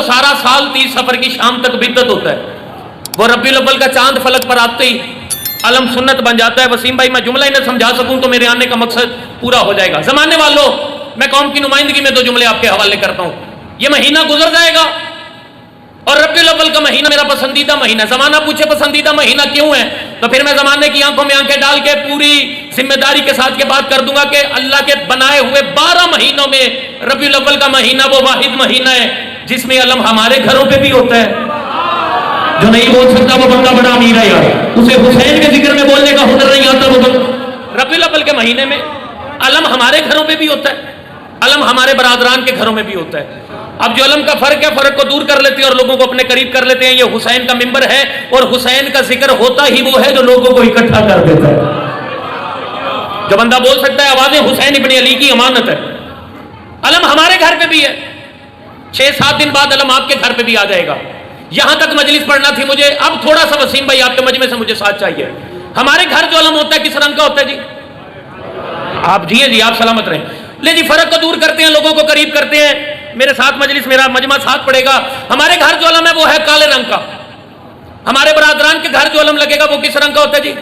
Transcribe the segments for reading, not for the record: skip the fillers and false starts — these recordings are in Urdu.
سارا سال 30 سفر کی شام تک بدت ہوتا ہے. وہ ربیع الاول کا چاند فلک پر آتے ہی علم سنت بن جاتا ہے. وسیم بھائی میں جملہ ہی نہ سمجھا سکوں تو میرے آنے کا مقصد پورا ہو جائے گا. زمانے والوں میں قوم کی نمائندگی میں 2 جملے آپ کے حوالے کرتا ہوں. یہ مہینہ گزر جائے گا اور ربیع الاول کا مہینہ میرا پسندیدہ مہینہ. زمانہ پوچھے پسندیدہ مہینہ کیوں ہے تو پھر میں زمانے کی آنکھوں میں آنکھیں ڈال کے پوری ذمہ داری کے ساتھ یہ بات کر دوں گا کہ اللہ کے بنائے ہوئے 12 مہینوں میں ربیع الاول کا مہینہ وہ واحد مہینہ ہے جس میں علم ہمارے گھروں پہ بھی ہوتا ہے. جو نہیں بول سکتا وہ بندہ بڑا امیر ہے یار. اسے حسین کے ذکر میں بولنے کا ہنر نہیں آتا. وہ ربیع الاول کے مہینے میں علم ہمارے گھروں پہ بھی ہوتا ہے, علم ہمارے برادران کے گھروں میں بھی ہوتا ہے. اب جو علم کا فرق ہے, فرق کو دور کر لیتے ہیں اور لوگوں کو اپنے قریب کر لیتے ہیں. یہ حسین کا ممبر ہے اور حسین کا ذکر ہوتا ہی وہ ہے جو لوگوں کو اکٹھا کر دیتا ہے. جو بندہ بول سکتا ہے آوازیں حسین ابن علی کی امانت ہے. علم ہمارے گھر پہ بھی ہے. 6-7 دن بعد علم آپ کے گھر پہ بھی آ جائے گا. یہاں تک مجلس پڑھنا تھی مجھے. اب تھوڑا سا وسیم بھائی آپ کے مجمع سے مجھے ساتھ چاہیے. ہمارے گھر جو علم ہوتا ہے کس رنگ کا ہوتا ہے جی؟ آپ جی آپ سلامت رہیں. لے جی فرق کو دور کرتے ہیں, لوگوں کو قریب کرتے ہیں. میرے ساتھ مجلس میرا مجمع ساتھ پڑے گا. ہمارے گھر جو علم ہے وہ ہے کالے رنگ کا. ہمارے برادران کے گھر جو علم لگے گا وہ کس رنگ کا ہوتا ہے جی؟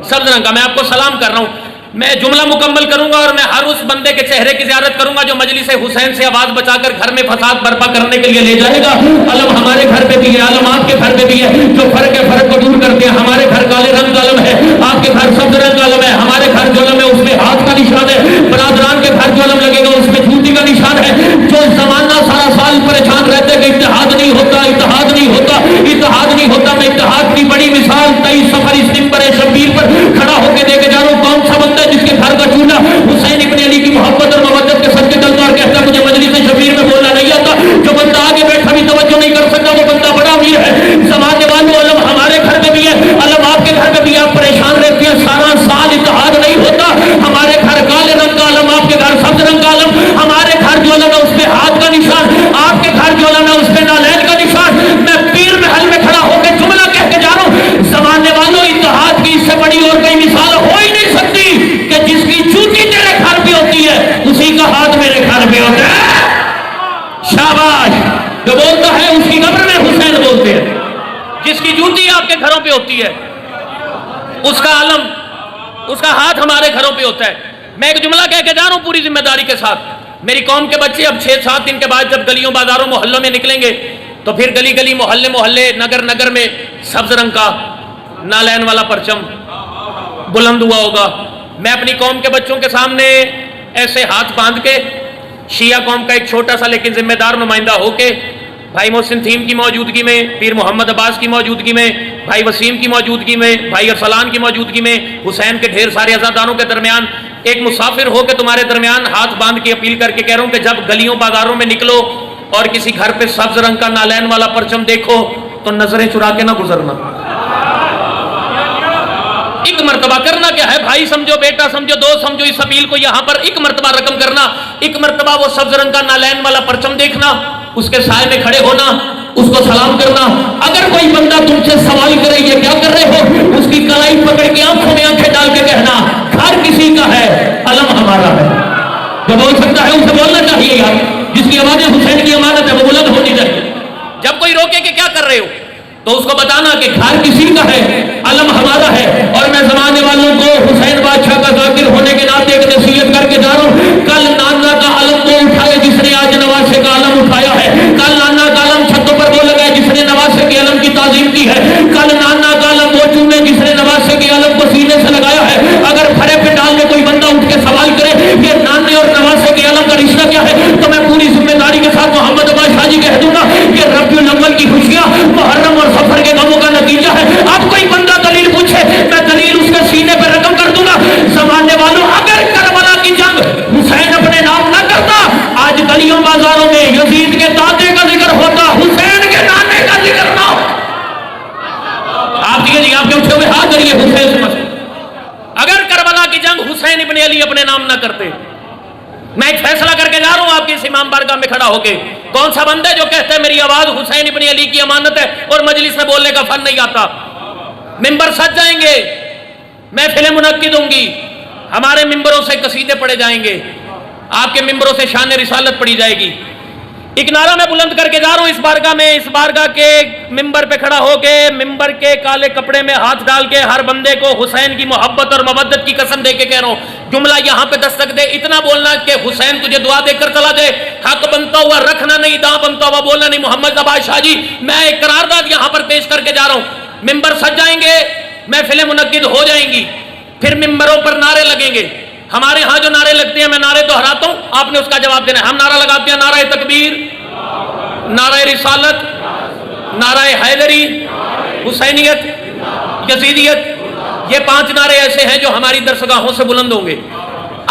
سبز رنگ کا. میں آپ کو سلام کر رہا ہوں. میں جملہ مکمل کروں گا اور میں ہر اس بندے کے چہرے کی زیارت کروں گا جو مجلس حسین سے آواز بچا کر گھر میں فساد برپا کرنے کے لیے لے جائے گا. علم ہمارے گھر پہ بھی ہے, علم آپ کے گھر پہ بھی ہے. جو فرق ہے فرق کو دور کرتے ہیں. ہمارے گھر کالے رنگ کا علم ہے, آپ کے گھر سبز رنگ کا علم ہے. ہمارے گھر جو علم ہے اس میں ہاتھ کا نشان ہے, برادران کے گھر جو علم لگے گا اس میں جوتی کا نشان ہے. جو زمانہ سارا سال پریشان رہتے کہ اتحاد نہیں ہوتا, اتحاد نہیں ہوتا, اتحاد نہیں ہوتا. میں اتحاد کی بڑی مثال 23 سفر اس ممبر شبیر پر کھڑا ہو کے دے کے جا رہا ہوں. کون سا بندہ جس کے گھر کا چولہا حسین ابن علی کی محبت اور مودت کے صدقے چلتا اور کہتا ہے مجھے مجلس شبیر میں بولنا نہیں آتا. جو بندہ آگے بیٹھا بھی توجہ نہیں کر سکتا وہ بندہ بڑا امیر ہے. زمانے والوں علم ہمارے گھر میں بھی ہے, علم آپ کے گھر میں بھی. آپ پریشان رہتے ہیں سارا سال اتحاد نہیں ہوتا. ہمارے گھر کالے رنگ کا علم, آپ کے گھر سبز رنگ کا علم. ہمارے گھر جو علم ہے اس پہ ہاتھ کا نشان, آپ کے گھر جو علم ہے اس پہ نالین کا نشان. میں پیر محل میں کھڑا ہو کے جملہ کہہ کے جا رہا ہوں, زمانے والوں اتحاد کی اس سے بڑی اور کوئی مثال ہو ہی نہیں سکتی کہ جس کی جوتی تیرے گھر پہ ہوتی ہے اسی کا ہاتھ میرے گھر پہ ہوتا ہے. شاباش. جو بولتا ہے اس کی قبر میں حسین بولتے ہیں. جس کی جوتی آپ کے گھروں پہ ہوتی ہے اس کا علم, اس کا ہاتھ ہمارے گھروں پہ ہوتا ہے. میں ایک جملہ کہہ کے جا رہا ہوں پوری ذمہ داری کے ساتھ. میری قوم کے بچے اب 6-7 دن کے بعد جب گلیوں بازاروں محلوں میں نکلیں گے تو پھر گلی گلی محلے محلے نگر نگر میں سبز رنگ کا نالین والا پرچم بلند ہوا ہوگا. میں اپنی قوم کے بچوں کے سامنے ایسے ہاتھ باندھ کے شیعہ قوم کا ایک چھوٹا سا لیکن ذمہ دار نمائندہ ہو کے بھائی محسن تھیم کی موجودگی میں, پیر محمد عباس کی موجودگی میں, بھائی وسیم کی موجودگی میں, بھائی ارسلان کی موجودگی میں, حسین کے ڈھیر سارے عزاداروں کے درمیان ایک مسافر ہو کے تمہارے درمیان ہاتھ باندھ کے اپیل کر کے کہہ رہا ہوں کہ جب گلیوں بازاروں میں نکلو اور کسی گھر پہ سبز رنگ کا نالین والا پرچم دیکھو تو نظریں چرا کے نہ گزرنا. ایک مرتبہ کرنا کیا ہے بھائی سمجھو, بیٹا سمجھو, دوست سمجھو, اس اپیل کو یہاں پر ایک مرتبہ رقم کرنا. ایک مرتبہ وہ سبز رنگ کا نالین والا پرچم دیکھنا, اس کے سائے میں کھڑے ہونا, اس کو سلام کرنا. اگر کوئی بندہ تم سے سوال کرے یہ کیا کر رہے ہو, اس کی کلائی پکڑ کے آنکھوں میں آنکھیں ڈال کے کہنا گھر کسی کا ہے, علم ہمارا ہے. جو بول سکتا ہے اسے بولنا چاہیے یار. جس کی آوازیں حسین کی امانت ہے وہ بلند ہونی چاہیے. جب کوئی روکے کہ کیا کر رہے ہو تو اس کو بتانا کہ گھر کسی کا ہے, علم ہمارا ہے. اور میں زمانے والوں کو حسین بادشاہ کا ذاکر ہونے کے ناطے ایک نصیحت کر کے جا رہا ہوں. کل نانا کا علم وہ اٹھائے جس نے آج نواسے کا علم اٹھایا ہے. کل نانا کا علم چھتوں پر وہ لگائے جس نے نواسے کے علم کی تعظیم کی ہے. کل نانا کا علم وہ چومے جس نے نواسے کے علم کو سینے سے لگایا ہے. اگر بھرے پنڈال میں کوئی بندہ اٹھ کے سوال کرے کہ نانے اور نواسے کے علم کا رشتہ کیا ہے تو میں پوری ذمہ داری کے ساتھ محمد عباس شاہ جی کہہ دوں گا کہ ربیع الاول کی خوشیاں محرم اور سفر کے غموں کا نتیجہ ہے. اب کوئی بندہ دلیل پوچھے میں دلیل اس کے سینے پہ رقم کر دوں گا. زمانے والوں اگر کربلا کی جنگ حسین اپنے نام نہ کرتا آج گلیوں بازاروں میں یزید کے دادے کا ذکر ہوتا, حسین کے نانے کا ذکر نہ ہوتا. آپ دیکھیں آپ کے اٹھے ہوئے ہاتھ کریے حسین سمجھ. اگر کربلا کی جنگ حسین ابن علی اپنے نام نہ کرتے, میں ایک فیصلہ کر کے جا رہا ہوں آپ کی اس امام بارگاہ میں کھڑا ہو کے. کون سا بندہ جو کہتا ہے میری آواز حسین ابن علی کی امانت ہے اور مجلس میں بولنے کا فن نہیں آتا. ممبر سج جائیں گے, محفلیں منعقد ہوں گی, ہمارے ممبروں سے قصیدے پڑھے جائیں گے, آپ کے ممبروں سے شان رسالت پڑھی جائے گی. ایک نعرہ میں بلند کر کے جا رہا ہوں اس بارگاہ میں، اس بارگاہ کے ممبر پہ کھڑا ہو کے، ممبر کے کالے کپڑے میں ہاتھ ڈال کے ہر بندے کو حسین کی محبت اور مودت کی قسم دے کے کہہ رہا ہوں، جملہ یہاں پہ دستک دے، اتنا بولنا کہ حسین تجھے دعا دے کر چلا جائے، حق بنتا ہوا رکھنا نہیں، داں بنتا ہوا بولنا نہیں۔ محمد عباس شاہ جی، میں ایک قرارداد یہاں پر پیش کر کے جا رہا ہوں، ممبر سج جائیں گے، محفلیں منعقد ہو جائیں گی، پھر ممبروں پر نعرے لگیں گے۔ ہمارے ہاں جو نعرے لگتے ہیں، میں نعرے دہراتا ہوں، آپ نے اس کا جواب دینا ہے۔ ہم نعرہ لگاتے ہیں نعرہ تکبیر، نعرہ رسالت، نعرہ حیدری، حسینیت، یزیدیت، یہ 5 نعرے ایسے ہیں جو ہماری درسگاہوں سے بلند ہوں گے۔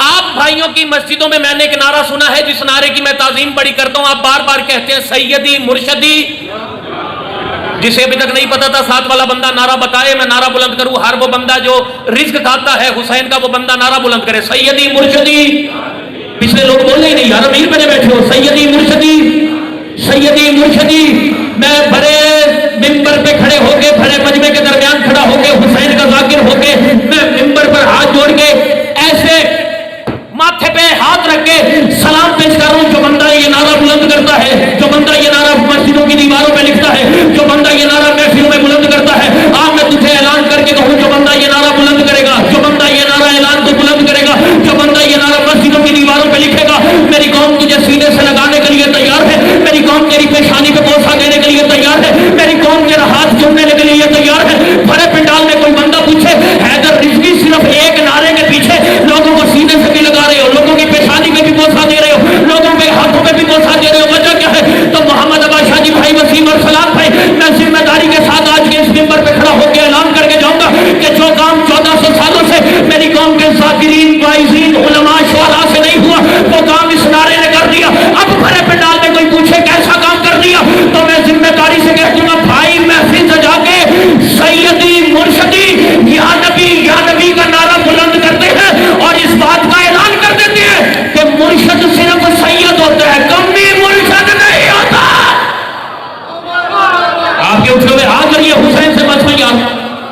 آپ بھائیوں کی مسجدوں میں نے ایک نعرہ سنا ہے جس نعرے کی میں تعظیم بڑی کرتا ہوں، آپ بار بار کہتے ہیں سیدی مرشدی۔ جسے ابھی تک نہیں پتا تھا، ساتھ والا بندہ نعرہ بتائے، میں نعرہ بلند کروں۔ ہر وہ بندہ جو رزق کھاتا ہے حسین کا، وہ بندہ نعرہ بلند کرے، سیدی مرشدی۔ پچھلے لوگ بول نہیں یار امیر بنے بیٹھے ہو، سیدی مرشدی، سیدی مرشدی۔ میں بڑے ممبر پہ کھڑے ہو کے، بڑے مجمع کے درمیان کھڑا ہو کے، حسین کا ذاکر ہو کے، میں ممبر پر ہاتھ جوڑ کے ایسے ماتھے پہ ہاتھ رکھ کے سلام پیش کر رہا ہوں۔ جو بندہ یہ نعرہ بلند کرتا ہے، جو بندہ یہ نعرہ مسجدوں کی دیواروں پہ لکھتا ہے، جو بندہ یہ نعرہ محفلوں میں بلند کرتا ہے، آج میں تجھے اعلان کر کے کہوں، جو بندہ یہ نعرہ بلند کرے گا، جو بندہ یہ نعرہ اعلان کو بلند کرے گا، جو بندہ یہ نعرہ مسجدوں کی دیواروں پہ لکھے گا، میری قوم تجھے سینے سے لگانے کے لیے تیار ہے، میری قوم تیری پیشانی پہ بوسہ دینے کے لیے تیار ہے، میری قوم تیرا ہاتھ چومنے کے لیے تیار ہے۔ بڑے پنڈال میں کوئی بندہ پوچھے حیدر رضوی صرف ایک نعرے کے پیچھے لوگوں کو سینے سے بھی لگا رہے ہو، لوگوں کی پیشانی میں بھی بوسہ دے رہے ہو، لوگوں کے ہاتھوں میں بھی بوسہ دے رہے ہو، وجہ کیا ہے؟ تو محمد عباس شاہ جی بھائی، وسیم اور سلام بھائی، میں ذمہ داری کے ساتھ آج کے اس ممبر پہ کھڑا ہو کے اعلان کر کے جاؤں گا کہ جو کام 1400 سالوں سے میری قوم کے ذاکرین، واعظین، علماء، شعراء سے نہیں ہوا، وہ کام اس نعرے نے کر دیا۔ اب بڑے پنڈال میں کوئی پوچھے کیسا کام کر دیا، تو میں ذمہ داری سے کہہ دوں گا بھائی، محفل سجا کے سیدی مرشدی یا نبی کا نعرہ بلند کرتے ہیں اور اس بات کا اعلان کر دیتے ہیں کہ مرشد صرف سید ہوتا ہے، کمی مرشد نہیں ہوتا۔ آپ کے اٹھے ہوئے ہاتھ کریے، حسین سے بس یار،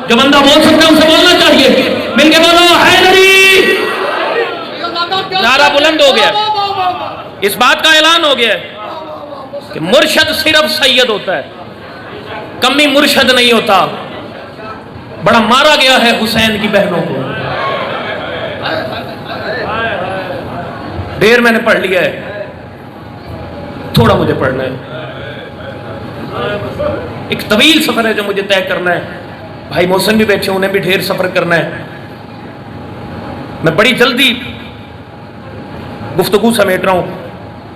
جو بندہ بول سکتا ہے اسے بولنا چاہیے، مل کے بولو حیدری۔ نعرہ بلند ہو گیا، اس بات کا اعلان ہو گیا کہ مرشد صرف سید ہوتا ہے، کمی مرشد نہیں ہوتا۔ بڑا مارا گیا ہے حسین کی بہنوں کو، دیر میں نے پڑھ لیا ہے، تھوڑا مجھے پڑھنا ہے، ایک طویل سفر ہے جو مجھے طے کرنا ہے۔ بھائی محسن بھی بیٹھے، انہیں بھی ڈھیر سفر کرنا ہے۔ میں بڑی جلدی گفتگو سمیٹ رہا ہوں،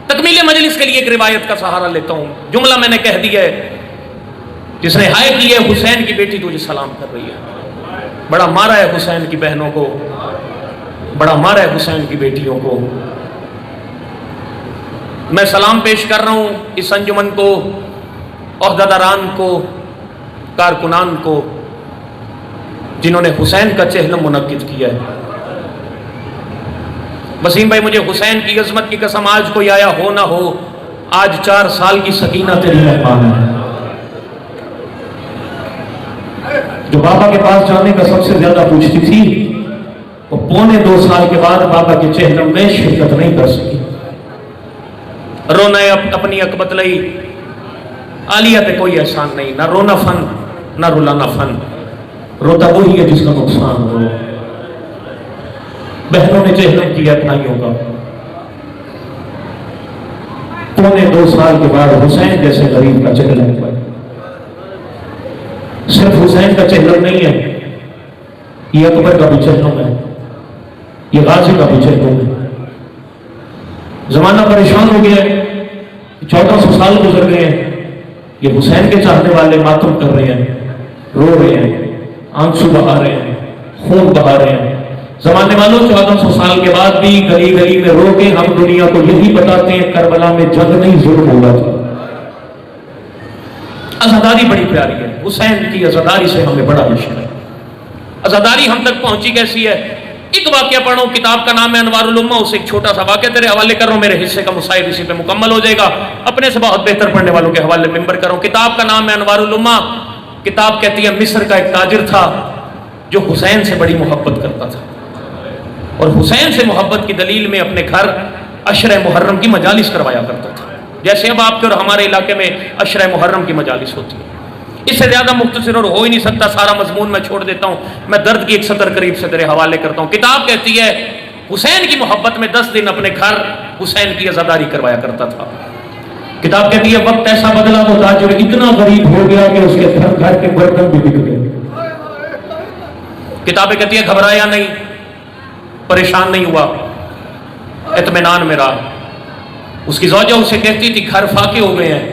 تکمیل مجلس کے لیے ایک روایت کا سہارا لیتا ہوں۔ جملہ میں نے کہہ دیا ہے، جس نے ہائے کی ہے حسین کی بیٹی تجھے سلام کر رہی ہے۔ بڑا مارا ہے حسین کی بہنوں کو، بڑا مارا ہے حسین کی بیٹیوں کو۔ میں سلام پیش کر رہا ہوں اس انجمن کو، عہدیداران کو، کارکنان کو، جنہوں نے حسین کا چہلم منعقد کیا ہے۔ وسیم بھائی، مجھے حسین کی عظمت کی قسم، آج کوئی آیا ہو نہ ہو، آج 4 سال کی سکینہ تیری مہمان ہے۔ جو بابا کے پاس جانے کا سب سے زیادہ پوچھتی تھی، وہ 2.25 سال کے بعد بابا کے چہلم میں شرکت نہیں کر سکی۔ رونا اپنی اکبت لئی، عالیہ پہ کوئی احسان نہیں، نہ رونا فن نہ رلانا فن، روتا وہی ہے جس کا نقصان ہو۔ بہنوں نے چہلم کیا بھائیوں کا، 2.25 سال کے بعد حسین جیسے غریب کا چہلم ہوا۔ صرف حسین کا چہلم نہیں ہے، یہ اکبر کا بھی چہلم ہے، یہ غازی کا بھی چہلم ہے۔ زمانہ پریشان ہو گیا ہے، 1400 سال گزر گئے ہیں، یہ حسین کے چاہنے والے ماتم کر رہے ہیں، رو رہے ہیں، آنسو بہا رہے ہیں، خون بہا رہے ہیں۔ زمانے والوں 1400 سال کے بعد بھی گلی گلی میں رو کے ہم دنیا کو یہی بتاتے ہیں کربلا میں جنگ نہیں، ظلم ہوا تھا۔ عزاداری بڑی پیاری ہے، حسین کی عزاداری سے ہمیں بڑا عشق ہے۔ عزاداری ہم تک پہنچی کیسی ہے؟ ایک واقعہ پڑھو، کتاب کا نام ہے انوار الامہ، اسے ایک چھوٹا سا واقعہ تیرے حوالے کر رہا ہوں، میرے حصے کا مصائب اسی پہ مکمل ہو جائے گا، اپنے سے بہت بہتر پڑھنے والوں کے حوالے ممبر کروں۔ کتاب کا نام ہے انوار الامہ۔ کتاب کہتی ہے مصر کا ایک تاجر تھا جو حسین سے بڑی محبت کرتا تھا، اور حسین سے محبت کی دلیل میں اپنے گھر عشرہ محرم کی مجالس کروایا کرتا تھا۔ جیسے اب آپ کے اور ہمارے علاقے میں عشرہ محرم کی مجالس ہوتی ہے. اس سے زیادہ مختصر اور ہو ہی نہیں سکتا. سارا مضمون میں چھوڑ دیتا ہوں. میں درد کی ایک سطر قریب سے تیرے حوالے کرتا ہوں. کتاب کہتی ہے حسین کی محبت میں 10 دن اپنے گھر حسین کی عزاداری کروایا کرتا تھا. کتاب کہتی ہے وقت ایسا بدلا وہ تاجر اتنا غریب ہو گیا کہ اس کے گھر کے برتن بھی بک گئے. کتابیں کہتی ہے گھبرایا نہیں, پریشان نہیں ہوا, اطمینان میں رہا. اس کی زوجہ اسے کہتی تھی گھر فاقے ہو گئے ہیں,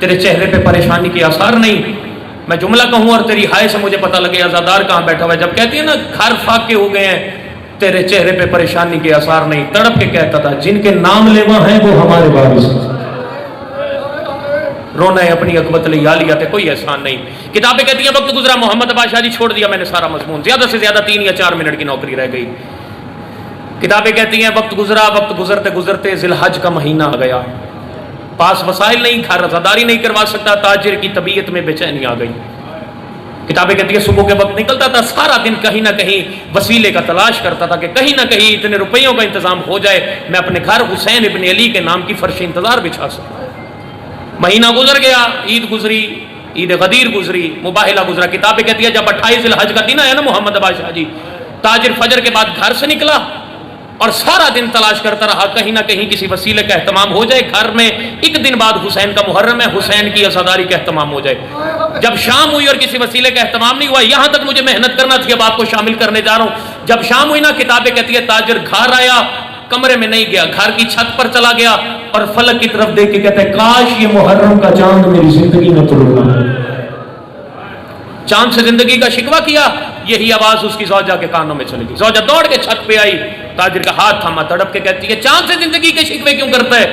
تیرے چہرے پہ پریشانی کے آثار نہیں. میں جملہ کہوں اور تیری ہائے سے مجھے پتہ لگے عزادار کہاں بیٹھا ہوا ہے. جب کہتی ہے نا گھر فاقے ہو گئے ہیں, تیرے چہرے پہ پریشانی کے آثار نہیں, تڑپ کے کہتا تھا جن کے نام لیوا ہیں وہ ہمارے وارث ہیں. رونا ہے اپنی عقبت لیالیت ہے, کوئی احسان نہیں. کتابیں کہتی ہیں وقت گزرا, محمد بادشاہ جی چھوڑ دیا میں نے سارا مضمون, زیادہ سے زیادہ 3 یا 4 منٹ کی نوکری رہ گئی. کتابیں کہتی ہیں وقت گزرا, وقت گزرتے گزرتے ذی الحج کا مہینہ آ گیا. پاس وسائل نہیں, گھر عزاداری نہیں کروا سکتا. تاجر کی طبیعت میں بے چینی آ گئی. کتابیں کہتی ہے صبح کے وقت نکلتا تھا, سارا دن کہیں نہ کہیں وسیلے کا تلاش کرتا تھا کہ کہیں نہ کہیں اتنے روپیوں کا انتظام ہو جائے میں اپنے گھر حسین ابن علی کے نام کی فرش انتظار بچھا سکوں. مہینہ گزر گیا, عید گزری, عید غدیر گزری, مباہلہ گزرا. کتابیں کہتی ہے جب 28 ذی الحج کا دن آیا نا محمد بادشاہ جی, تاجر فجر کے بعد گھر سے نکلا اور سارا دن تلاش کرتا رہا کہیں نہ کہیں کسی وسیلے کا اہتمام ہو جائے. گھر میں ایک دن بعد حسین کا محرم ہے, حسین کی عزاداری کا اہتمام ہو جائے. جب شام ہوئی اور کسی وسیلے کا اہتمام نہیں ہوا, یہاں تک مجھے محنت کرنا تھی, اب آپ کو شامل کرنے جا رہا ہوں. جب شام ہوئی نا, کتابیں کہتی ہے تاجر گھر آیا, کمرے میں نہیں گیا, گھر کی چھت پر چلا گیا اور فلک کی طرف دیکھ کے کہتا ہے کاش یہ محرم کا چاند میری زندگی میں طلوع نہ. چاند سے زندگی کا شکوہ کیا, یہی آواز اس کی زوجہ کے کانوں میں چلی گئی. زوجہ دوڑ کے چھت پہ آئی, تاجر کا ہاتھ تھاما, تڑپ کے کہتی ہے چاند سے زندگی کے شکوے کیوں کرتا ہے؟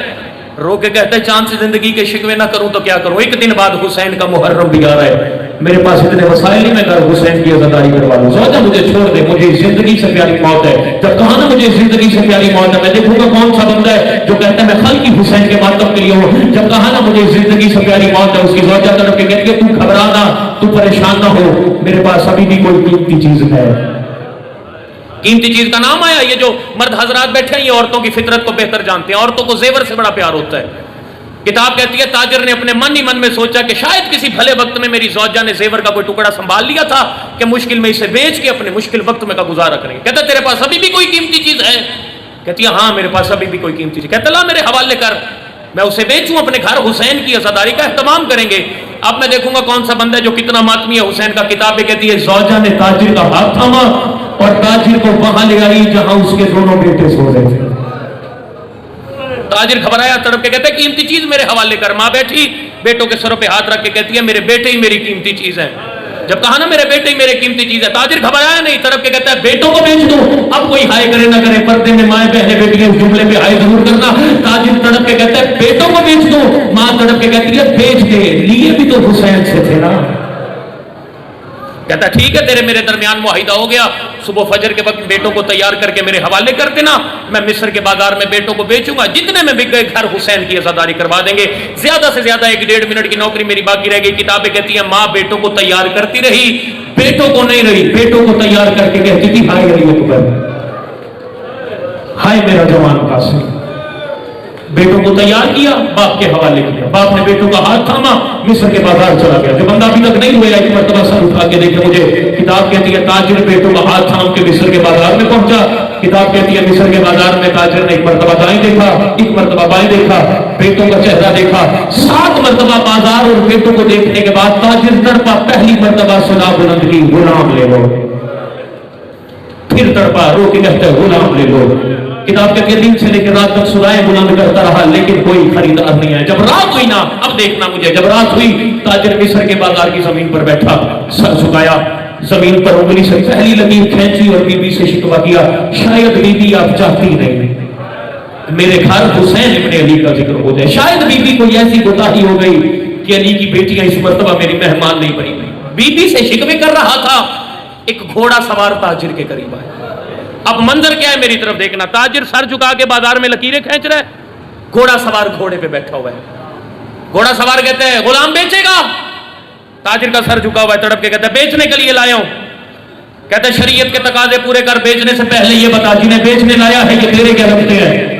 رو کے کہتا ہے چاند سے زندگی کے شکوے نہ کروں تو کیا کروں, ایک دن بعد حسین کا محرم بھی آ رہا ہے, میرے پاس اتنے وسائل نہیں, میں کر حسین کی عزاداری کروا لوں. زوجہ مجھے چھوڑ دے, مجھے زندگی سے پیاری موت ہے. جب کہا نا مجھے زندگی سے پیاری موت ہے, میں دیکھوں گا کون سا بندہ ہے جو کہتا ہے میں خلق کی حسین کے ماتم کے لیے ہوں. جب کہا نا مجھے زندگی سے پیاری موت ہے, اس کی زوجہ طرف کے کہتی ہے تو گھبرا نہ, تو پریشان نہ ہو, میرے پاس ابھی بھی کوئی قیمتی چیز ہے. قیمتی چیز کا نام آیا. یہ جو مرد حضرات بیٹھے ہیں یہ عورتوں کی فطرت کو بہتر جانتے ہیں, عورتوں کو زیور سے بڑا پیار ہوتا ہے. کتاب کہتی ہے تاجر نے اپنے من ہی من میں سوچا کہ شاید کسی بھلے وقت میں میری زوجہ نے زیور کا کوئی ٹکڑا سنبھال لیا تھا کہ مشکل میں اسے بیچ کے اپنے مشکل وقت میں کا گزارا کریں گے. کہتا تیرے پاس ابھی بھی کوئی قیمتی چیز ہے؟ کہتی ہے ہاں میرے پاس ابھی بھی کوئی قیمتی چیز. کہتا لا میرے حوالے کر, میں اسے بیچوں, اپنے گھر حسین کی عزاداری کا اہتمام کریں گے. اب میں دیکھوں گا کون سا بندہ ہے جو کتنا ماتمی ہے حسین کا. کتابیں کہتی ہے زوجہ نے تاجر کا ہاتھ تھاما اور تاجر کو وہاں لے آئی جہاں اس کے دونوں بیٹے سو رہے تھے. تاجر گھبرایا, تڑپ کے کہتے ہیں قیمتی چیز میرے حوالے کر. ماں بیٹھی بیٹوں کے سروں پہ ہاتھ رکھ کے کہتی ہے میرے بیٹے ہی میری قیمتی چیز ہے. جب کہا نا میرے بیٹے ہی میرے قیمتی چیز ہے, تاجر گھبرایا نہیں, تڑپ کے کہتا ہے بیٹوں کو بیچ دو. اب کوئی ہائے کرے نہ کرے, پردے میں مائیں بہنیں بیٹی اس جملے پہ ہائے ضرور کرنا. تاجر تڑپ کے کہتا ہے بیٹوں کو بیچ دو. ماں تڑپ کے کہتی ہے بیچ دے, لیے بھی تو حسین سے تھے نا. کہتا ٹھیک ہے تیرے میرے درمیان معاہدہ ہو گیا, صبح فجر کے وقت بیٹوں کو تیار کر کے میرے حوالے کر دینا, میں مصر کے بازار میں بیٹوں کو بیچوں گا, جتنے میں بک گئے گھر حسین کی عزاداری کروا دیں گے. زیادہ سے زیادہ 1-1.5 منٹ کی نوکری میری باقی رہ گئی. کتابیں کہتی ہیں ماں بیٹوں کو تیار کرتی رہی, بیٹوں کو نہیں رہی, بیٹوں کو تیار کر کے کہتی تھی ہائے علی اکبر, ہائے میرا جوان قاسم. بیٹوں کو تیار کیا, باپ کے حوالے کیا, باپ نے بیٹوں کا ہاتھ تھاما, مصر کے بازار چلا گیا. جو بندہ ابھی تک نہیں ہوا ایک مرتبہ سر اٹھا کے دیکھے مجھے. کتاب کہتی ہے تاجر بیٹوں کا ہاتھ تھام کے مصر کے بازار میں پہنچا. کتاب کہتی ہے مصر کے بازار میں تاجر نے ایک مرتبہ دائیں دیکھا, ایک مرتبہ بائیں دیکھا, بیٹوں کا چہرہ دیکھا, 7 مرتبہ بازار اور بیٹوں کو دیکھنے کے بعد تاجر تڑپا, پہلی مرتبہ صدا بلند کی غلام لے لو. پھر تڑپا, رو کے کہتے غلام لے لو. کتاب کہتی ہے دن سے لے کے رات تک سدائیں بلند کرتا رہا لیکن کوئی خریدار نہیں ہے. جب رات ہوئی نا, اب دیکھنا مجھے, جب رات ہوئی تاجر مصر کے بازار کی زمین پر بیٹھا, سر جھکایا, زمین پر انگلی سے پہلی لکیر کھینچی اور بی بی سے شکوہ کیا, شاید بی بی آپ چاہتی نہیں میرے گھر حسین ابن علی کا ذکر ہو جائے. شاید بی بی کوئی ایسی کوتاہی ہو گئی کہ علی کی بیٹیاں اس مرتبہ میری مہمان نہیں بنی. بی بی سے شکوے کر رہا تھا, ایک گھوڑا سوار تاجر کے قریب آیا. اب منظر کیا ہے میری طرف دیکھنا, تاجر سر جھکا کے بازار میں لکیریں کھینچ رہا ہے, گھوڑا سوار گھوڑے پہ بیٹھا ہوا ہے. گھوڑا سوار کہتے ہیں غلام بیچے گا. تاجر کا سر جھکا ہوا ہے, تڑپ کے کہتا ہے بیچنے کے لیے لایا ہوں. کہتا ہے شریعت کے تقاضے پورے کر, بیچنے سے پہلے یہ بتا جنہیں بیچنے لایا ہے یہ تیرے کیا لگتے ہیں.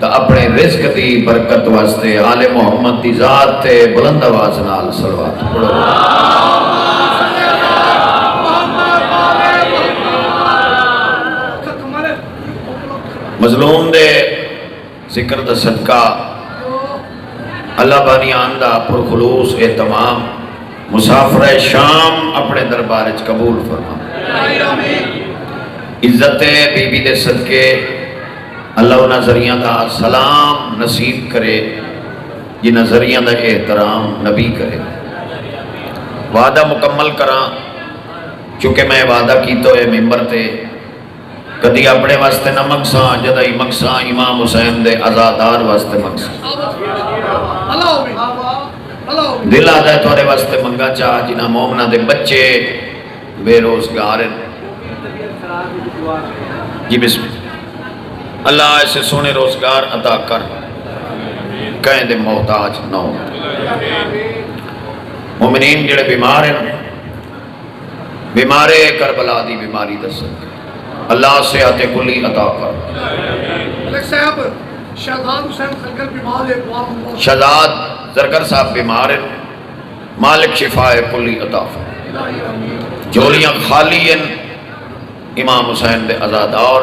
تو اپنے رزق دی برکت واسطے آل محمد دی ذات تے بلند آواز نال صلوات پڑھو۔ مظلوم دے ذکر دا صدقہ اللہ بانی آندہ پر خلوص اہتمام مسافر شام اپنے دربار قبول فرما۔ عزت بی بی دے صدقے اللہ و نظریہ دا سلام نصیب کرے، یہ نظریہ دا احترام نبی کرے۔ وعدہ مکمل کراں چونکہ میں وعدہ کی تو اے ممبر تے کدی اپنے واسطے نہ مقصاں جدائی مقصاں امام حسین دے آزادار واسطے مقصاں دل آدھا ہے تھوڑے واسطے منگا چاہ جنہ مومنہ دے بچے بے روزگار ہیں۔ جی بسم اللہ ایسے سونے روزگار عطا کر کہیں دے محتاج نہ ہو۔ مومنین جڑے بیمار ہیں بیمارے کربلا دی بیماری دس اللہ صحت کلی عطا کر۔ شہزاد زرگر صاحب بیمار ہیں مالک شفاء کلی عطا کر۔ جولیاں خالی ہیں امام حسین دے آزادار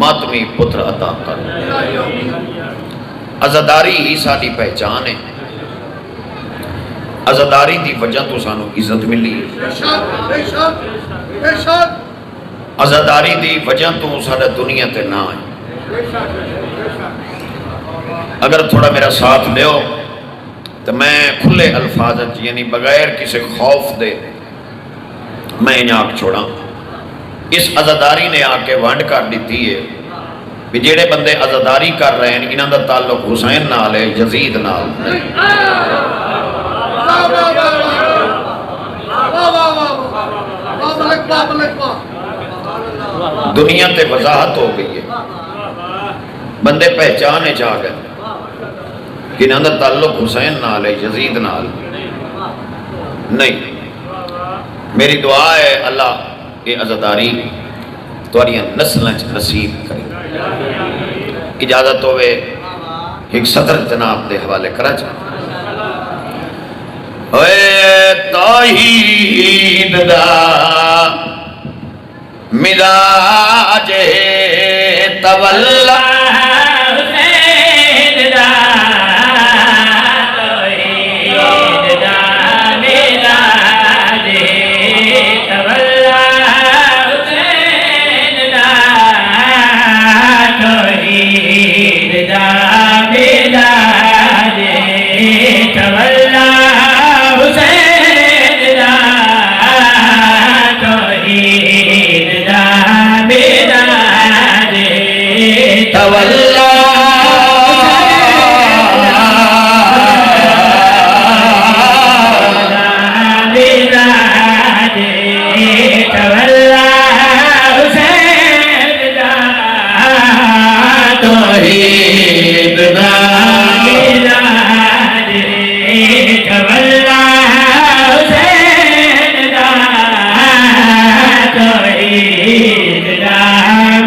ماتمی پتر عطا کر۔ عزاداری ہی ساری پہچان ہے، عزاداری دی وجہ تو سانو عزت ملی ہے، عزاداری دی وجہ تو سارا دنیا تے نہ ہے۔ اگر تھوڑا میرا ساتھ دیو تو میں کھلے الفاظ یعنی بغیر کسی خوف دے میں انہیں چھوڑا۔ اس عزاداری نے آ کے وانڈ کر دیتی ہے کہ جڑے بندے عزاداری کر رہے ہیں انہاں دا تعلق حسین نال ہے، یزید نال نہیں۔ دنیا تے وضاحت ہو گئی ہے، بندے پہچانے جا گئے کہ انہاں دا تعلق حسین نال ہے، یزید نال نہیں۔ میری دعا ہے اللہ یہ عزاداری تواریاں نسلیں نصیب کرے۔ اجازت ہوئے ایک صدر جناب دے حوالے کرا چاہتا اے توحید دا مزاج تولا حسین دا توحید دا مزاج تولا حسین دا توحید دا مزاج تولا حسین دا توحید دا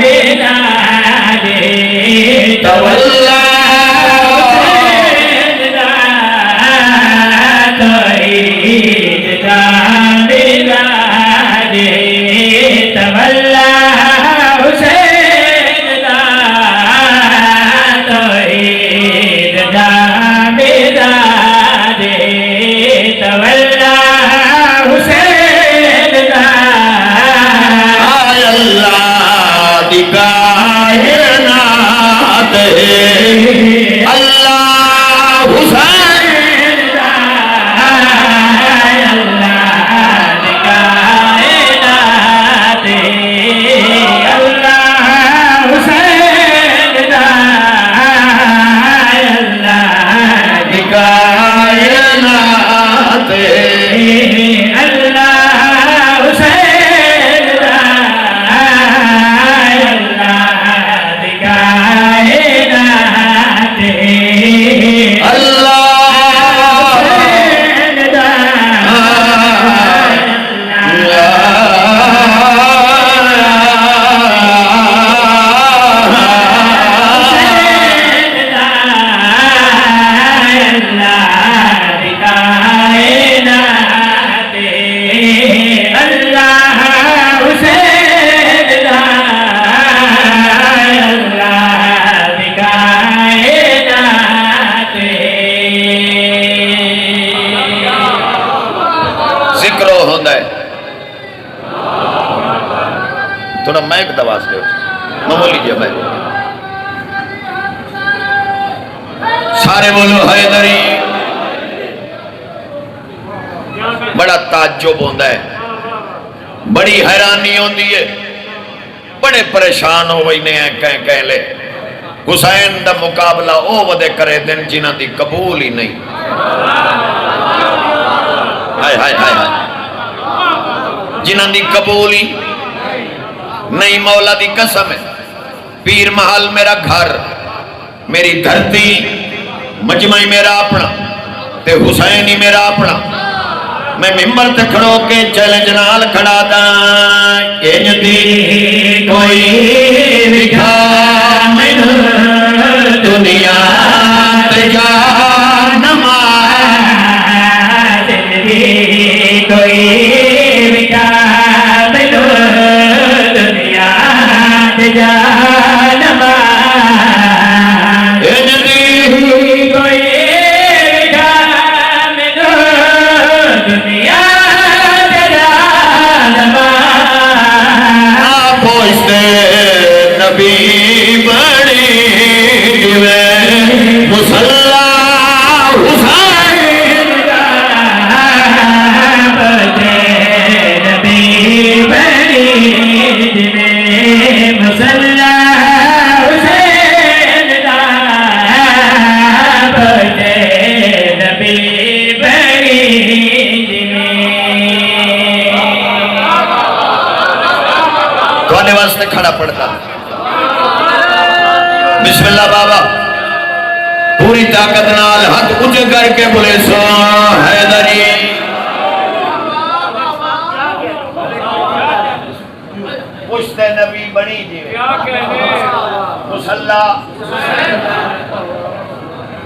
مزاج تولا اللہ وہ ہوندہ ہے تھوڑا میک دواز دے معمولی جب ہے سارے بولو حیدری بڑا تعجب ہوندہ ہے بڑی حیرانی ہوندی ہے بڑے پریشان ہو وہی نہیں کہیں لے حسین دا مقابلہ او ودے کرے دن جنہ دی قبول ہی نہیں ہائے ہائے ہائے ہائے جنہ دی قبول ہی نہیں مولا دی قسم ہے پیر محل میرا گھر میری دھرتی مجمع میرا اپنا تے حسین ہی میرا اپنا میں ممبر تے کھڑو کے چیلنج نال کھڑا دا انج دی کوئی وکھا مینوں دنیا تے جہنم دی کوئی وکھا مینوں دنیا تے جہنم انج دی کوئی نبی بڑی مسلح حسین نبی بڑی مسلح حسین نبی بڑی تھوڑے واسطے کھڑا پڑتا بسم اللہ بابا پوری طاقت نال ہاتھ اونچے کر کے بولے سو حیدری پشت نبی بنی جی مسلح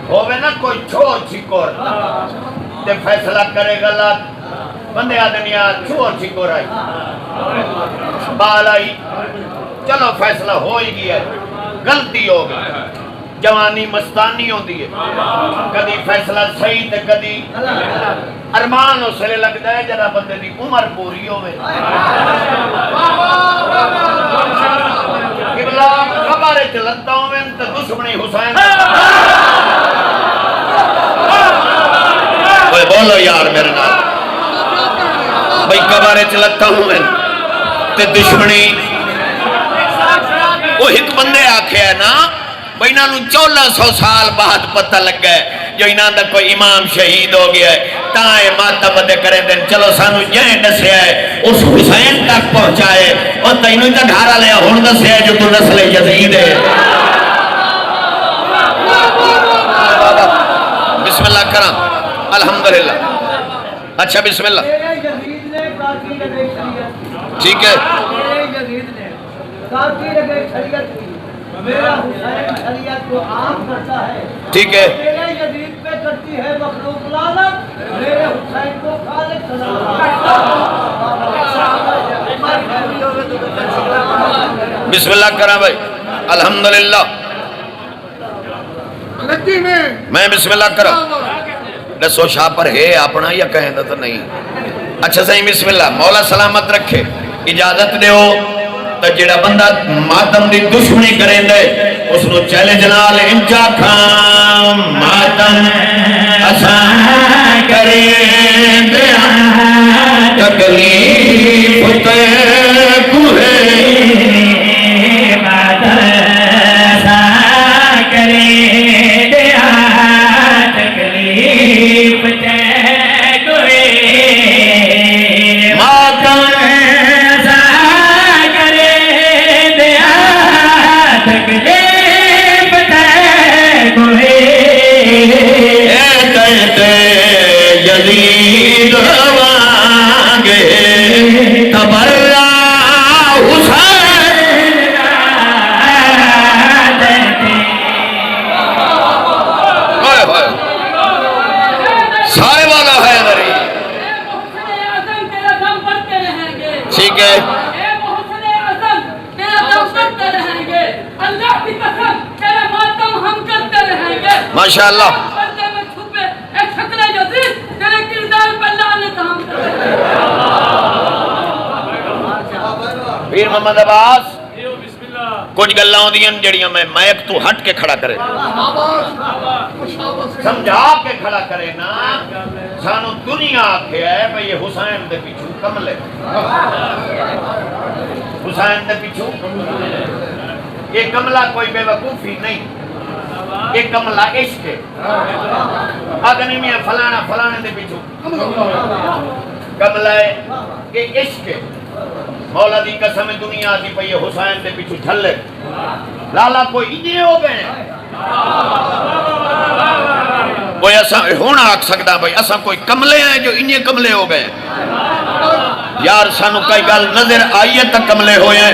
ہوئے نا کوئی چھوڑ چھکور تے فیصلہ کرے غلط بندے آدمیا چھوڑ چھکور آئی بال آئی چلو فیصلہ ہو ہی گیا غلطی ہو گئی جوانی مستانی ہوتی ہے کدی فیصلہ صحیح تے کدی ارمان اسلے لگتا ہے جنہ بندے دی عمر پوری ہوئے قبلہ خبرے چلتا ہوئے تے دشمنی حسین بولو یار میرے نال بھئی قبرے چلتا ہوئے تے دشمنی وہ ایک بندے آکھے ہے نا بھئی انہوں 1400 سال بعد پتہ لگ گئے جو انہوں دا کوئی امام شہید ہو گیا ہے تائیں ماتم دے کریں دن چلو سانو جائیں دسے ہے اس حسین تک پہنچائے اور تینوں تا گھارا لیا ہون دسے ہے جو تو نسل یزید ہے بسم اللہ کرم الحمدللہ اچھا بسم اللہ ٹھیک ہے میرا حسین شریعت کو عام کرتا ہے ٹھیک ہے میرے یزید پہ کرتی ہے مخلوق لعنت میرے حسین کو خالق بسم اللہ کرا بھائی الحمدللہ میں بسم اللہ کرا دسو شاہ پر ہے اپنا یا کہیں تو نہیں اچھا صحیح بسم اللہ مولا سلامت رکھے اجازت دے ہو تو جڑا بندہ ماتم دی دشمنی کریں دے اس نو چیلنج نال انجا کھام ماتم آسان کریں دے تکلیف تے کوہے ماتم آسان کریں دے تکلیف تے کوہے ماتم یزید وانگے تبرہ حسین سارے والا ہے ادھر ٹھیک ہے ماشاءاللہ پیر محمد عباس کچھ گلاں ہوندیاں جڑیاں میں مائک تو ہٹ کے کھڑا کرے سمجھا کے کھڑا کرے نا سانو دنیا آکھے ہے بھئی یہ حسین دے پیچھو کملے حسین دے پیچھو یہ کملہ کوئی بے وقوفی نہیں یہ کملہ عشق ہے اگر نہیں میں فلانا فلانے دے پیچھو کملہ ہے یہ عشق ہے مولا دی قسم دنیا دی پئی حسین دے پیچھو جھلے لالا کوئی انجے ہو گئے کوئی ایسا ہونا آکھ سکتا بھئی ایسا کوئی کملے ہیں جو انجے کملے ہو گئے یار سانو کئی گل نظر آئیے تک کملے ہوئے ہیں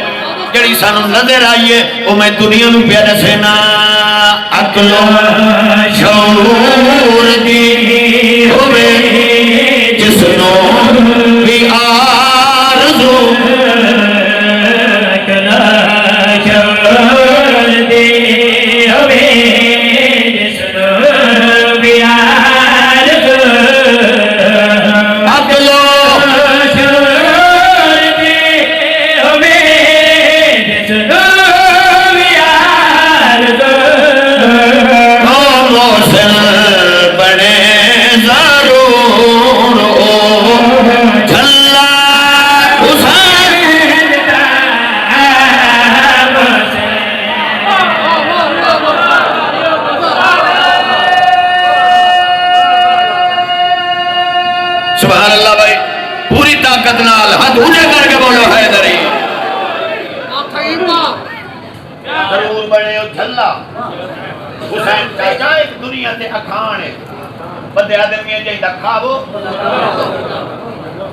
جڑی سانو نظر آئیے وہ میں دنیا نو پیارے سے نا عقل و شعور دی ہوئے جس نو بھی آرزو عقل و شعور دی ہوئے جس نو بھی آرزو عقل و سبحان اللہ بھائی پوری طاقت نال ہاتھ اونچے کر کے بولو حیدری ضرور بنے ہو جھلا حسین چاچا ایک دنیا تے اکھان ہے بندے آدمی ہے جہی دا کھاو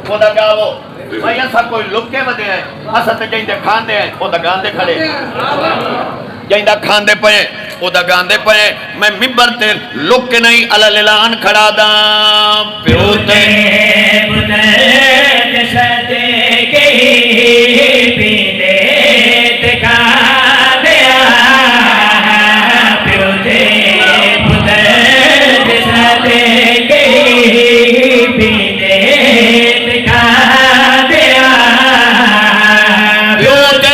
وہ دا گاو بھائی ایسا کوئی لکے بدے ہیں ایسا تے جہی دا کھان دے ہیں وہ دا گاندے کھڑے جہی دا کھان دے پئے وہ دا گاندے پئے میں ممبر تے لک کے نہیں علل اعلان کھڑا دا پیو تے بدے سدے گئی پینے دکھا دیا پیو تے بدے سدے گئی پینے دکھا دیا پیو تے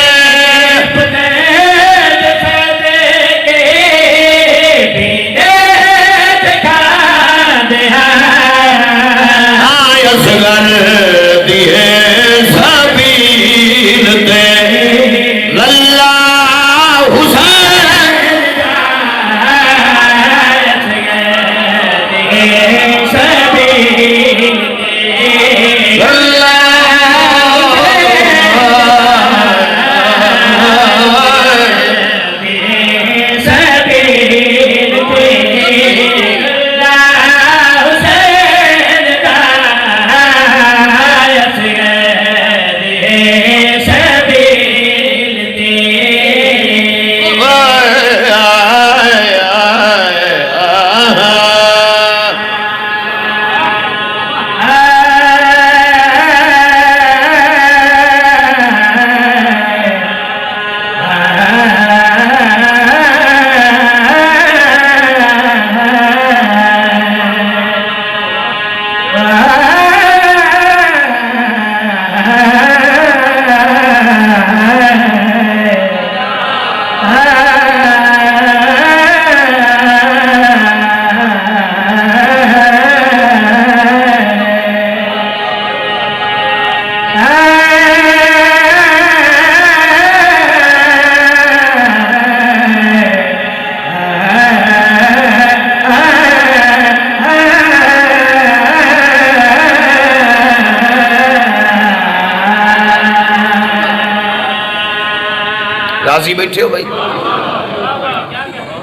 راضی بیٹھے ہو بھائی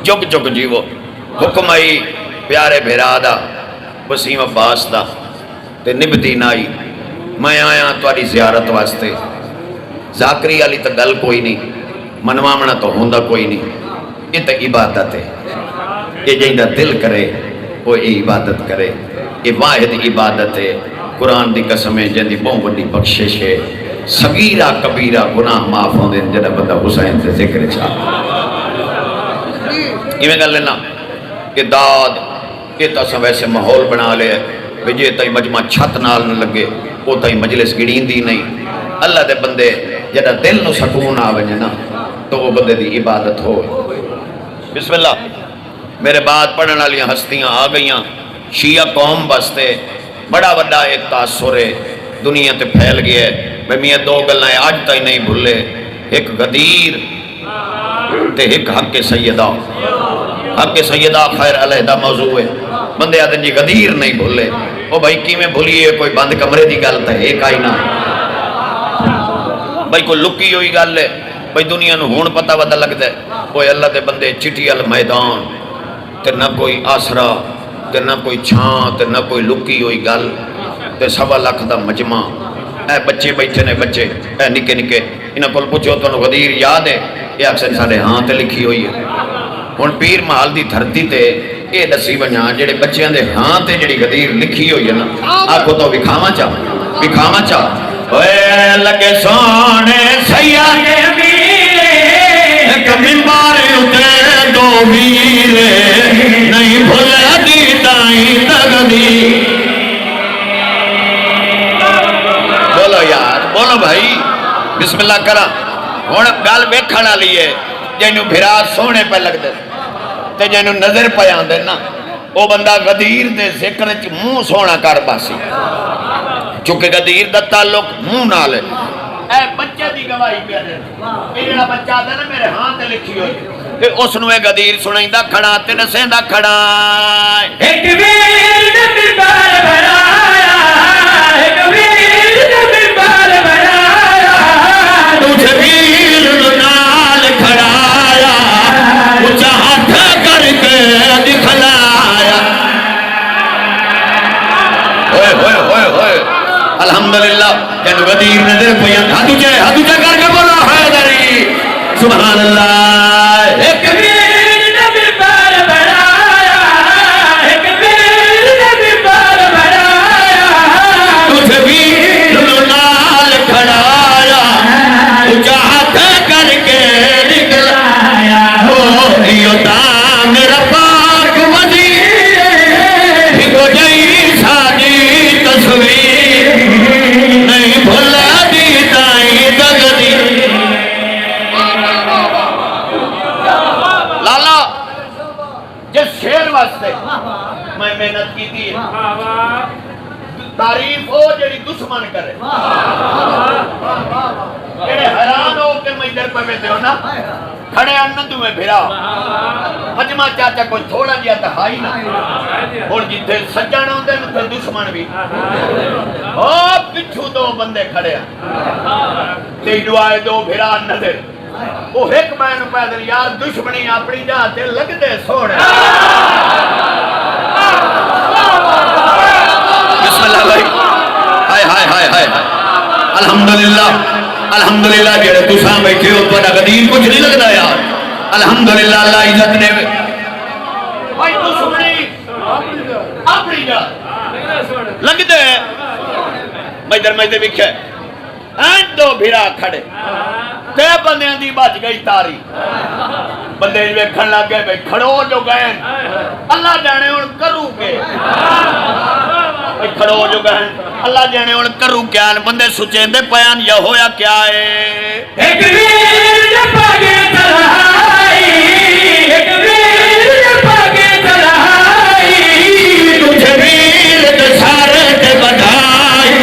چک چک جیو حکم آئی پیارے بھیرادا وسیم عباس دا تے نبتی نائی میں آیا تواری زیارت واسطے ذاکری علی تا گل کوئی نہیں منوامنا تو ہوندہ کوئی نہیں یہ تا عبادت ہے یہ جہاں دل کرے وہ یہ عبادت کرے یہ واحد عبادت ہے قرآن دی قسم ہے جن دی بہت بڑی بخشش ہے صغیرہ کبیرہ گناہ معاف ہوندے جنہ بندہ حسین سے ذکر چاہتا یہ میں کہہ لینا کہ داد یہ تا سب ایسے ماحول بنا لے بجے تائی مجمع چھت نال نہ لگے وہ تائی مجلس گڑین دی نہیں اللہ دے بندے جدا دل نو سکون آ وجے نا تو وہ بندے دی عبادت ہو. بسم اللہ. میرے بعد پڑھنے والی ہستیاں آ گئیاں. شیعہ قوم بستے بڑا بڑا ایک تاثر ہے دنیا تے پھیل گیا ہے. میں میاں دو گلیں آج تک نہیں بھولے. ایک غدیر تے ایک حق سیدہ. حق سیدہ خیر علیحدہ موضوع ہے. بندے آدھے جی غدیر نہیں بھولے. او بھائی کی میں بھولیے کوئی بند کمرے دی گل تے ایک آئی نہ بھائی کوئی لکی ہوئی گل ہے. بھائی دنیا نو ہون پتہ ودا لگتا ہے. کوئی اللہ دے بندے چٹی ال میدان تے نہ کوئی آسرا تے نہ کوئی چھان تے نہ کوئی لکی ہوئی گل تے 1.25 لاکھ دا مجمع. اے بچے بیٹھے نے بچے اے نکے نکے انہاں کول پوچھو تو غدیر یاد ہے؟ یہ اکثر سارے ہاں تے لکھی ہوئی ہے. ہن پیر محل دی دھرتی تے یہ دسی ونجا جڑے بچیاں دے ہاں تے جڑی غدیر لکھی ہوئی ہے نا آکھو تو وکھاواں چا اوے لگے سونے سیاں منبر اتے دو ویر نہیں بھولا دی تائیں تگدی. بولو یار بولو بھائی بسم اللہ کرا. ہوں گل ویکھن والی ہے جنوں بھرا سونے پہ لگتے تے جنوں نظر پہ آندے نا وہ بندہ غدیر دے ذکر چ منہ سونا کر باسی چونکہ غدیر دا تعلق منہ نال ہے. اے بچے دی گواہی پہ دے اے جڑا بچہ آندا نا میرے ہاں تے لکھی ہوئی تے اس نوں اے غدیر سنائندا کھڑا تے نسیندا کھڑا. ایک ویر دے منبر بنایا ایک ویر دے منبر بنایا تجھ ویر نال کھڑایا اونچا ہاتھ کر کے دکھلایا. ہوئے ہوئے ہوئے ہوئے الحمدللہ جن غدیر نظر پہ ہاتھ اونچا کر کے بولو حیدری سبحان اللہ. ایک ویر دے منبر بنایا ایک ویر دے منبر بنایا تجھ ویر نال کھڑایا اونچا ہاتھ کر کے دکھلایا. ہو دیو تا میرا پاک وزیر ہو جئی ساجی تصویر نہیں بھولا دی تائیں تگدی. لالا جس شیر واسطے میں محنت کی تھی تعریف ہو جڑی دشمن کرے جڑے حیران ہو کہ میں ادھر پہ بیٹھے ہو نا کھڑے آنند میں بھرا مجمع چاچا کوئی تھوڑا جیا تو ہائی نا اور جتھے سجن ہوندے تے دشمن بھی او پچھو دو بندے کھڑے تے دعائے دو بھرا نظر وہ ایک میں پیدل یار دشمنی اپنی جا تے لگ دے سوڑے. بسم اللہ بھائی ہائے ہائے ہائے ہائے الحمدللہ الحمدللہ جڑے تساں بیٹھے ہو تہاڈا غدیر کچھ نہیں لگدا یار. الحمدللہ اللہ عزت نے بھائی دشمنی اپنی جا لگ دے میں تے وکھے این دو بھرا کھڑے تے بندیاں دی بچ گئی تاری بندے ویکھن لگ گئے بھائی کھڑو جو گئے اللہ جانے ہن کروں کے کھڑو جو گئے اللہ جانے ہن کروں کیا بندے سوچیندے پیان یا ہویا کیا ہے. ایک ویر پاگے چڑھائی ایک ویر پاگے چڑھائی تجھ ویر تے سارے تے بدھائی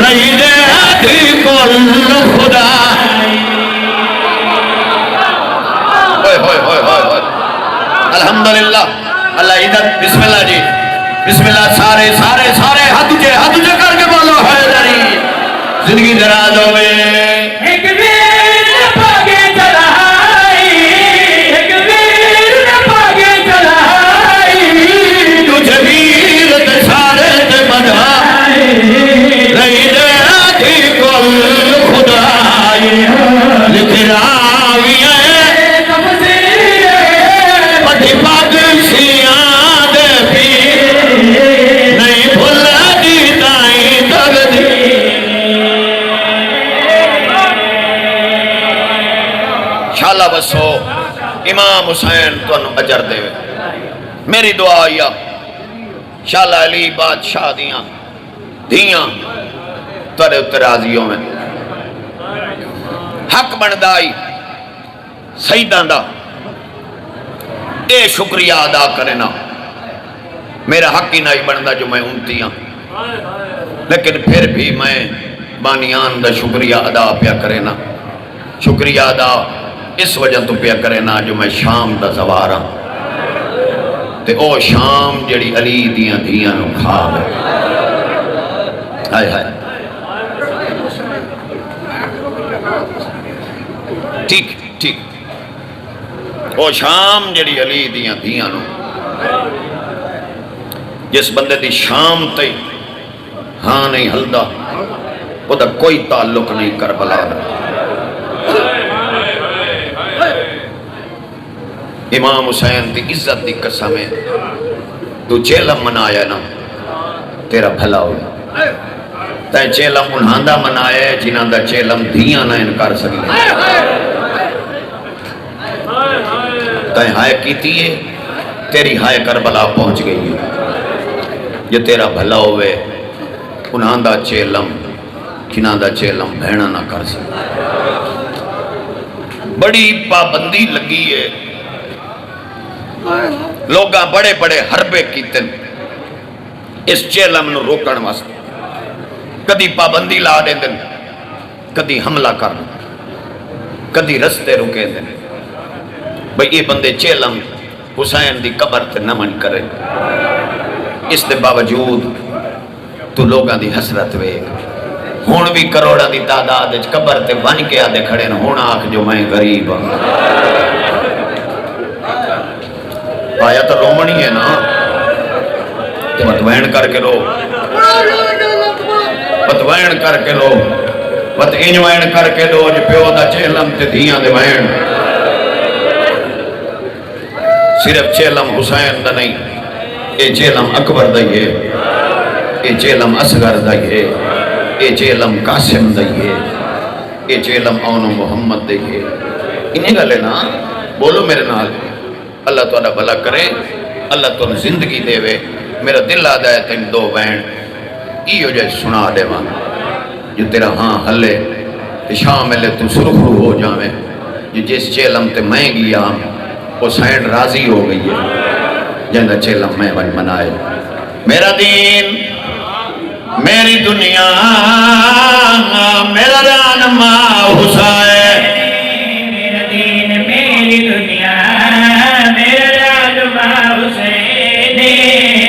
رہی دے ہاتھی کول خدا. الحمدللہ اللہ عزت. بسم اللہ جی بسم اللہ. سارے سارے سارے ہاتھ اونچے کر کے بولو حیدری زندگی دراز ہوئے. ایک ویر پاگے چڑھائی ایک ویر پاگے چڑھائی تجھ ویر تے سارے تے بدھائی رہی دے ہاتھی کول خدائی. لکھ راویہ پٹھی پاگ سیاں دے پیر نہیں بھولا دی تائیں تگدی. شالا بسو امام حسین تو انہوں اجر دے میری دعا یا شالا علی بادشاہ دیاں دھیاں تورے اتراضیوں میں حق بندا آئی سیداں دا اے شکریہ ادا کرنا میرا حق ہی نہیں بندا جو میں امتی ہوں لیکن پھر بھی میں بانیان دا شکریہ ادا پیا کرنا شکریہ ادا اس وجہ تو پیا کرنا جو میں شام دا زوار ہوں تے او شام جڑی علی دیاں دھیاں نو کھا گئے ہائے ہائے ٹھیک ٹھیک او شام جڑی علی دیاں دھیاں نو جس بندے دی شام تے ہاں نہیں ہلدا وہ دا کوئی تعلق نہیں کربلا دا امام حسین دی عزت دی قسم ہے تو چیلم منایا نا تیرا بھلا ہوگا تے چیلم انہاں دا منایا جنہاں دا چیلم دھیاں نہ انکار سکتے تے ہائے کیتی ہے تیری ہائے کربلا پہنچ گئی ہے یہ تیرا بھلا ہوئے انہاں دا چیلم جنہاں دا چیلم بھیڑا نہ کر سکتے بڑی پابندی لگی ہے لوگاں بڑے بڑے حربے کیتے اس چیلم نو روکن واسطے کدی پابندی لا دے دن کدی حملہ کر کدی رستے رکے دن بھئی یہ بندے چیلم حسین دی قبر تے نمن کرے اس دے باوجود تو لوگاں دی حسرت ویگ ہون بھی کروڑا دی تعداد قبر تے بن کے آدھے کھڑے نا ہون آنکھ جو میں غریب ہوں آیا تو رومنی ہے نا تو متوین کر کے رو متوین کر کے رو مت انجوین کر کے رو جو پیو دا چیلم تے دھیاں دے وین صرف چیلم حسین دا نہیں اے چیلم اکبر دا ہے اے چیلم اصغر دا ہے اے چیلم قاسم دا ہے اے چیلم اون محمد دا ہے انہیں گا لینا بولو میرے نال اللہ تو انہا بھلا کرے اللہ تو انہا زندگی دے وے میرا دل آدھا ہے تین دو بین ایو جائے سنا دے وہاں جو تیرا ہاں حلے تے شام ملے تو سرخرو ہو جاویں جو جس چیلم تے میں گیا وہ سینڈ راضی ہو گئی ہے جندہ چیلم میں بن منائے میرا دین میری دنیا میرا رانما حسین میرا دین میری دنیا میرا رانما حسین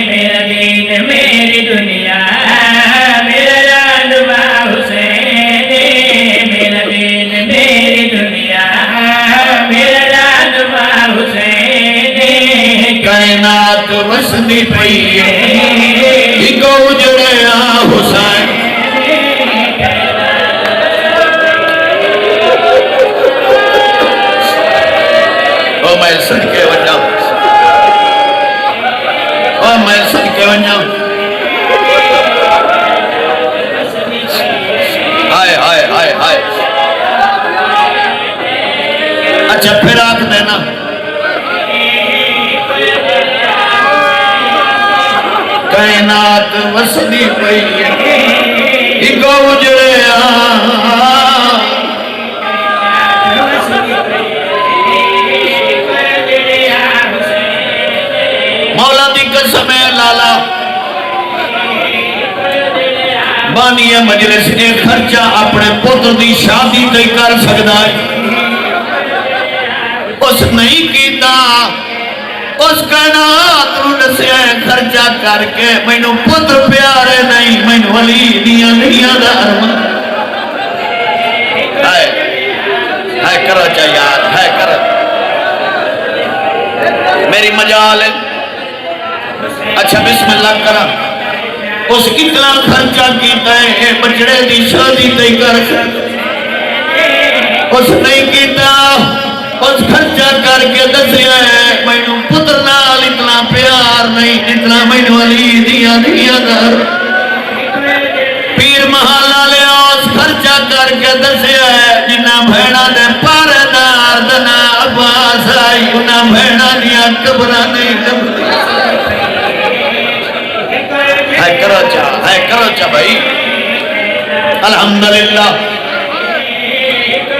میرا دین میری دنیا میرا رانما حسین میرا دین میری دنیا میرا رانما حسین کائنات وسدی پئی ایک اجڑیا حسین او میں صدقے ونجا او میں صدقے ونجا ہائے ہائے ہائے ہائے اچھا پھر آکھ دینا کائنات وسدی پئی ایک اجڑیا مولا دی قسم ہے لالا بانی مجلس نے خرچہ اپنے پتر دی شادی تے کر سکتا ہے اس نہیں کیتا اس کائنات نو دسیا خرچہ کر کے مینوں پتر پیارے نہیں مینوں علی دیاں دھیاں دا ارمان ہے کرو چا یار ہے کرو میری مجال ہے اچھا بسم اللہ کرا اس کتنا خرچہ کیتا ہے بچڑے دی شادی تے کر اس نہیں کیتا اس خرچہ کر کے دسیا ہے مینوں پتر نال اتنا پیار نہیں اتنا مینوں علی دیاں دھیاں دا پیر محلہ لیا اس خرچہ کر کے دسیا ہے جنہ بھیڑا دے پارے دار دنا عباس آئی انہ بھیڑا دیا قبرہ نہیں قبر ہے کرو چا بھائی الحمدللہ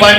5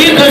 1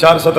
4:17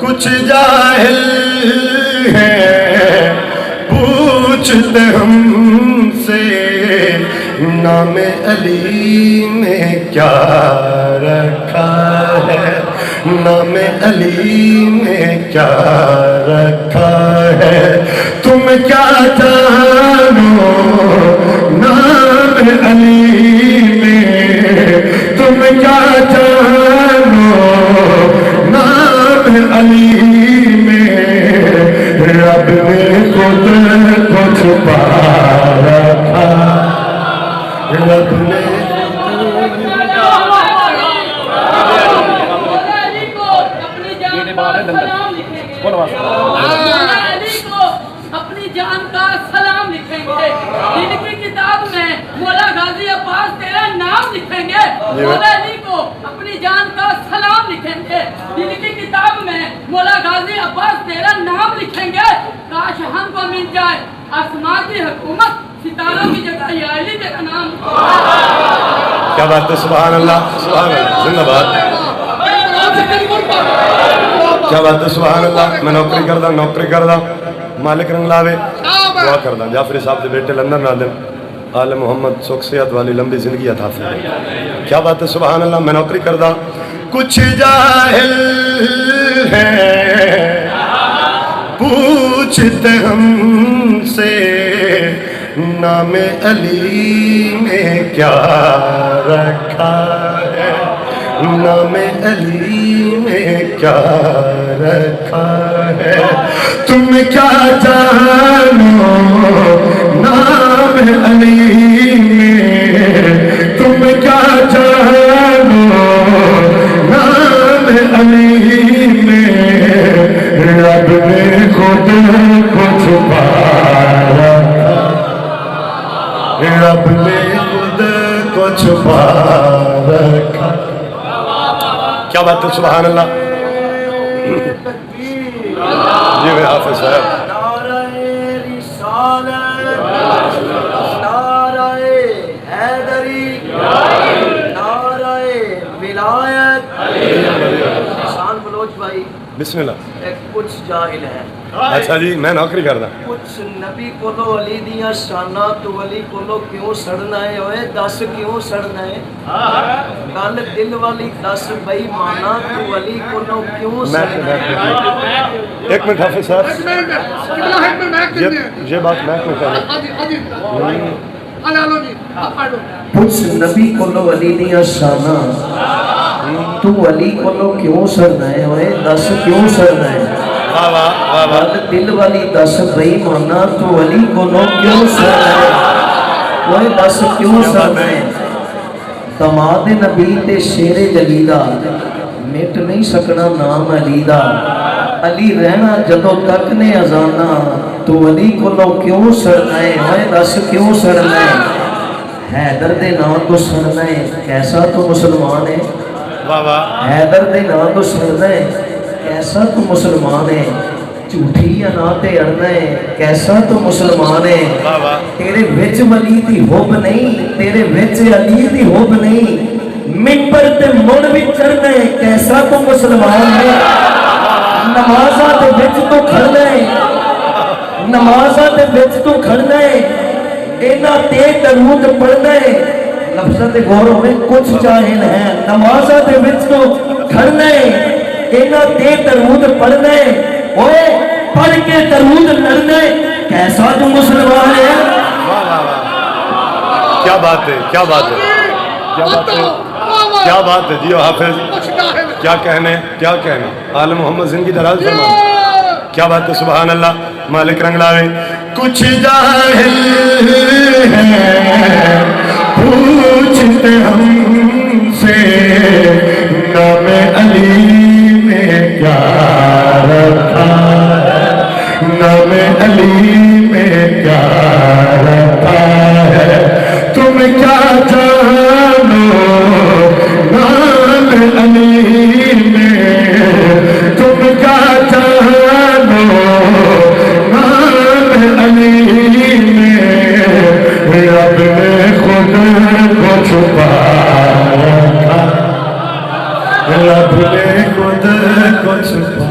کچھ جاہل ہیں پوچھتے ہم سے نام علی میں کیا رکھا ہے، نام علی میں کیا رکھا ہے، تم کیا جانو نام علی میں، تم کیا جانو نام علی میں، رب نے خود کو چھپا رکھا، رب نے اپنی جان کا سلام لکھیں گے، دل کی کتاب میں مولا غازی عباس تیرا نام لکھیں گے، مولا علی کو اپنی جان کا سلام لکھیں گے، دل کی کتاب میں مولا غازی عباس تیرا نام لکھیں گے، کاش ہم کو مل جائے آسمان کی حکومت، ستاروں کی جگہ یا علی تیرا نام۔ کیا بات ہے، سبحان اللہ، سبحان اللہ، زندہ باد، کیا بات ہے، سبحان اللہ۔ میں نوکری کردہ مالک رنگ لاوے دعا کردہ جعفری صاحب دے بیٹے لندن نادم آل محمد سکھ صحت والی لمبی زندگی عطا فرمائے۔ کیا بات ہے، سبحان اللہ۔ میں نوکری کردہ کچھ جاہل ہیں پوچھتے ہم سے نام علی میں کیا رکھا ہے، نام علی میں کیا رکھا ہے، تم کیا جانو نام علی میں، تم کیا جانو نام علی میں، رب نے خود کو چھپا رکھا، رب نے خود کو چھپا رکھا۔ کیا بات ہے، سبحان اللہ۔ جی میں حافظ صاحب، نعرہ رسالت، نعرہ حیدری، نعرہ ولایت۔ شان بلوچ بھائی، بسم اللہ۔ ایک کچھ جاہل ہے، اچھا جی، میں نوکری کردا کچھ نبی کولو علی دیاں شاناں تو علی کولو کیوں سڑنا ہے، اوئے دس کیوں سڑنا ہے، گل دل والی دس بئی مانا تو علی کولو کیوں سڑنا ہے۔ ایک منٹ حافظ صاحب، یہ بات میں کہنا، کچھ نبی کولو علی دیاں شاناں تو علی کولو کیوں سڑنا ہے، اوئے دس کیوں سڑنا ہے، گل دل والی دس بئی مانا تو علی کولو کیوں سڑنا ہے، اوئے دس کیوں سڑنا ہے، دماد نبی تے شیر جلی دا مٹ نہیں سکنا نام علی دا، علی رہنا جدو تک نے ازانا تو علی کولو کیوں سڑنا ہے، اوئے دس کیوں سڑنا ہے، حیدر دے نام تو سڑنا ہے، کیسا تو مسلمان ہے، حیدر دے نام تو سڑنا ہے، کیسا تو مسلمان ہے، جھوٹی یا نا تے اڑنا ہے، کیسا تو مسلمان ہے، تیرے وچ ولی دی حب نہیں، تیرے وچ علی دی حب نہیں، منبر تے مڑ بھی چڑھنا ہے، کیسا تو مسلمان ہے، نمازاں دے وچ تو کھڑنا ہے، نمازاں دے وچ تو کھڑنا ہے، اینا تے درود پڑھنا ہے، لفظاں تے غور ہوئے، کچھ جاہل ہیں، نمازاں دے وچ تو کھڑنا ہے، اینا تے درود پڑھنا ہے، اوے پڑھ کے درود لڑنا ہے، کیسا تو مسلمان ہے۔ کیا بات ہے، کیا بات ہے، کیا بات ہے، کیا بات ہے، جی حافظ، کیا کہنے، کیا کہنے، آل محمد زندگی دراز فرمان، کیا بات ہے، سبحان اللہ۔ مالک رنگ لاوے کچھ جاہل ہیں پوچھتے ہم سے نام علی میں کیا رکھا ہے، نام علی میں کیا رکھا ہے، تم کیا جانو نام علی میں، تم کیا جانو نام علی میں، رب نے خود کو چھپا رکھا، رب نے خود کو چھپا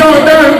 14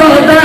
14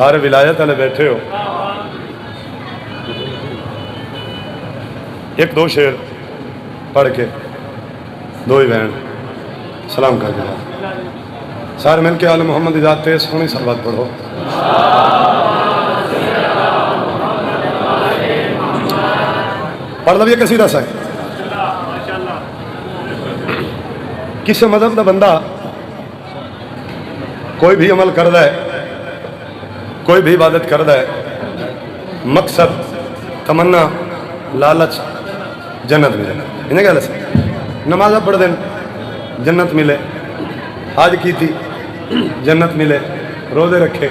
سارے ولایت والے بیٹھے ہو، ایک دو شعر پڑھ کے دو ہی بہن سلام کر کے جاؤ، سارے مل کے آل محمد دی ذات تیز سونی صلوات پڑھو۔ پڑھ لو یہ قصیدہ سا ہے۔ کسی مذہب کا بندہ کوئی بھی عمل کرتا ہے، کوئی بھی عبادت کرتا ہے، مقصد تمنا لالچ جنت ملے، انہیں کیا لسا نماز پڑھ دیں جنت ملے، حج کی تھی جنت ملے، روزے رکھے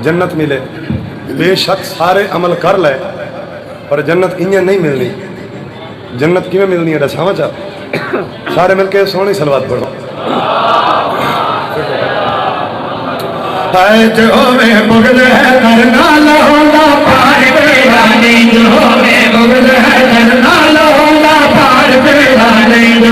جنت ملے، بے شک سارے عمل کر لے پر جنت انہیں نہیں ملنی۔ جنت کیوں ملنی ہے دساواں چاہ، سارے مل کے سونی صلوات پڑھو۔ جو میں بغل ہے کرنا لہولا پار بیرانی، جو میں بغل ہے کرنا لہولا پار بیرانی، جو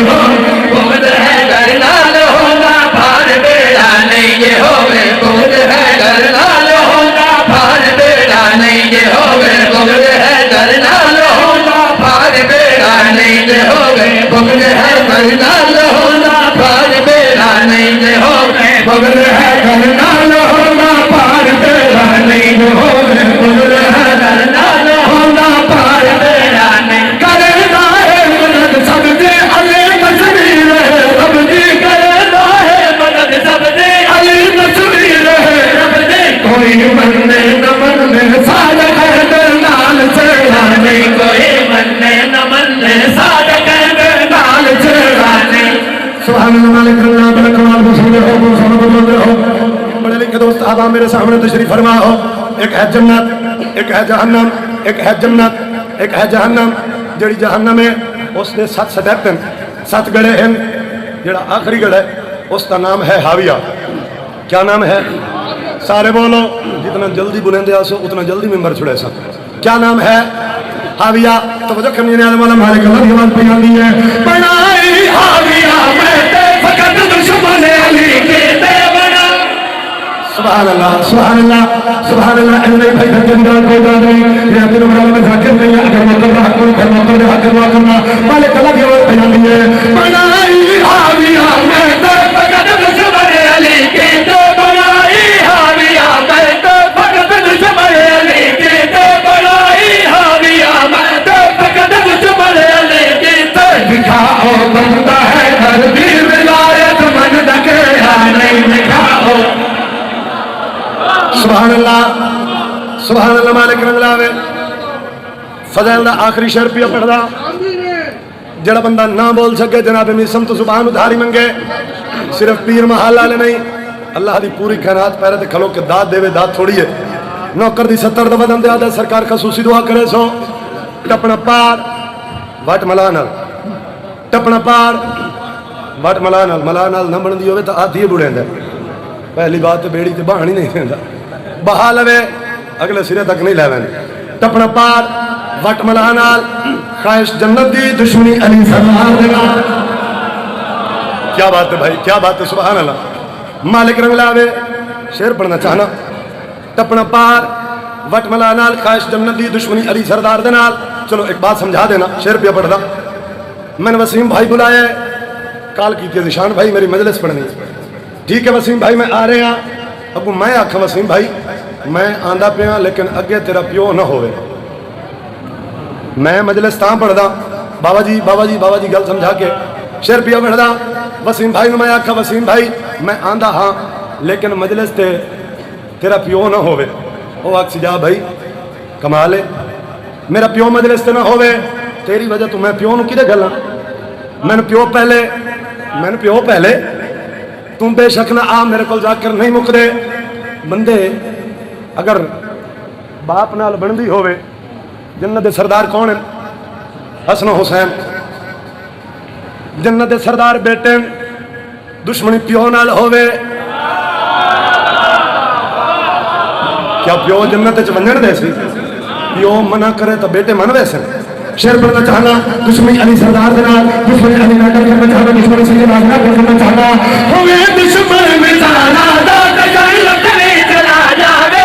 بغل ہے کرنا لہولا پار بیرانی، یہ ہوئے بغل ہے کرنا لہولا پار بیرانی، یہ ہوئے بغل ہے کرنا لہولا پار بیرانی، یہ ہوئے بغل ہے کرنا لہولا پار بیرانی، یہ ہوئے بغل ہے کرنا لہولا پار بیرانی، جو ہوئے بغل ہے کرنا لہولا پار بیرانی، کرنا ہے مدد سب دے علی تصویر ہے رب دی، کرنا ہے مدد سب دے علی تصویر ہے رب دی، کوئی مننے نہ مننے صادق ہے نال چڑھانے، کوئی مننے نہ مننے صادق ہے نال چڑھانے۔ سبحان اللہ مالک اللہ بلک مال بسم اللہ ہو۔ بڑے لکھے دوست آبا میرے سامنے تشریف فرما ہو۔ ایک ہے جنت، ایک ہے جہنم، ایک ہے جنت، ایک ہے جہنم۔ جڑی جہنم ہے اس نے 7 سٹیپ ہیں، 7 گڑے ہیں۔ جڑا آخری گڑا ہے اس کا نام ہے حاویہ۔ کیا نام ہے؟ سارے بولو، جتنا جلدی بلندے آسو اتنا جلدی ممبر چھڑے سا۔ کیا نام ہے؟ حاویہ۔ توجہ کرنی ہے مولا مالک اللہ دیوان پیاندی ہے، بنائی حاویہ میں تے فقط دشمن علی کے تے بنا۔ سبحان اللہ سبحان اللہ سبحان اللہ۔ اے بھائی دھنگار کوئی بات نہیں، یہ اپنے نمبر میں ذاکر نہیں ہے، اگر مطلب رہا کرو کرنا کرنا کرنا کرنا مالک اللہ دیوان پیاندی ہے، بنائی حاویہ میں تے فقط دشمن علی کے تے بنائی حاویہ میں تے فقط دشمن علی کے تے بنائی حاویہ میں تے فقط دشمن علی کے تے دکھاؤ بندہ ہے گھر بھی ولایت من دکے نہیں دکھاؤ۔ سبحان اللہ سبحان اللہ مالک رنگ لاوے۔ فضل دا آخری شعر پیا پڑھدا، جڑا بندہ نہ بول سکے جناب میسم تو زبان ادھاری منگے، صرف پیر محال والے نہیں، اللہ دی پوری کائنات پیرے تے کھلو کے داد دے وے، داد تھوڑی ہے۔ نوکر دی 70 دفعہ دم دے آدھا سرکار خصوصی دعا کرے سو، ٹپنا پار وٹ ملانل، ٹپنا پار وٹ ملانل، ملانل نہ بن دی ہوئے تو آدھی ہے بڑھیں دے۔ پہلی بات تے بیڑی تے باہنی نہیں دیندا، بہا لوے اگلے سرے تک نہیں لے وین۔ ٹپنا پار وٹ ملانل، خواہش جنت دی دشمنی علی سرکار دے نال۔ کیا بات ہے بھائی، کیا بات ہے، سبحان اللہ۔ مالک رنگ لاوے شعر پڑھنا چاہنا، ٹپنا پار وٹ ملانال، خواہش جنت دی دشمنی علی سردار دے نال۔ چلو ایک بات سمجھا دینا، شعر پہ پڑھ دا۔ میں نے وسیم بھائی بلایا ہے، کال کی تھی ذیشان بھائی میری مجلس پڑھنی، ٹھیک ہے وسیم بھائی میں آ رہے ہیں۔ ابو میں آکھا وسیم بھائی میں آندہ پہ ہاں لیکن اگے تیرا پیو نہ ہوئے، میں مجلس تاں پڑھ دا، بابا جی بابا جی بابا جی گل سمجھا کے شعر پہ پڑھ دا۔ وسیم بھائی میں آکھا وسیم بھائی میں آندہ ہاں لیکن مجلس تے تیرا پیو نہ ہوئے۔ وہ آکھ جا بھائی کمال ہے، میرا پیو مجلس تے نہ ہوئے، تیری وجہ تو میں پیو نو کدے گلاں، میں نے پیو پہلے، میں نے پیو پہلے، تم بے شک نہ آ میرے کو جا کر نہیں مکدے۔ بندے اگر باپ نال بندی ہوئے، جنت دے سردار کون ہیں؟ حسن و حسین۔ جنت دے سردار بیٹے، دشمنی پیو نال ہوئے، کیا پیو جنت چ ونجن دے سی؟ پیو منع کرے تو بیٹے من ویسے۔ شعر پڑھنا چاہنا، دشمنی علی سردار دے نال، دشمنی علی نہ کرنا چاہنا، دشمنی سے راز نہ کرنا چاہنا، ہوئے دشمن میں جانا دا تے لٹنے چلا جاوے،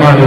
5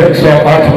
108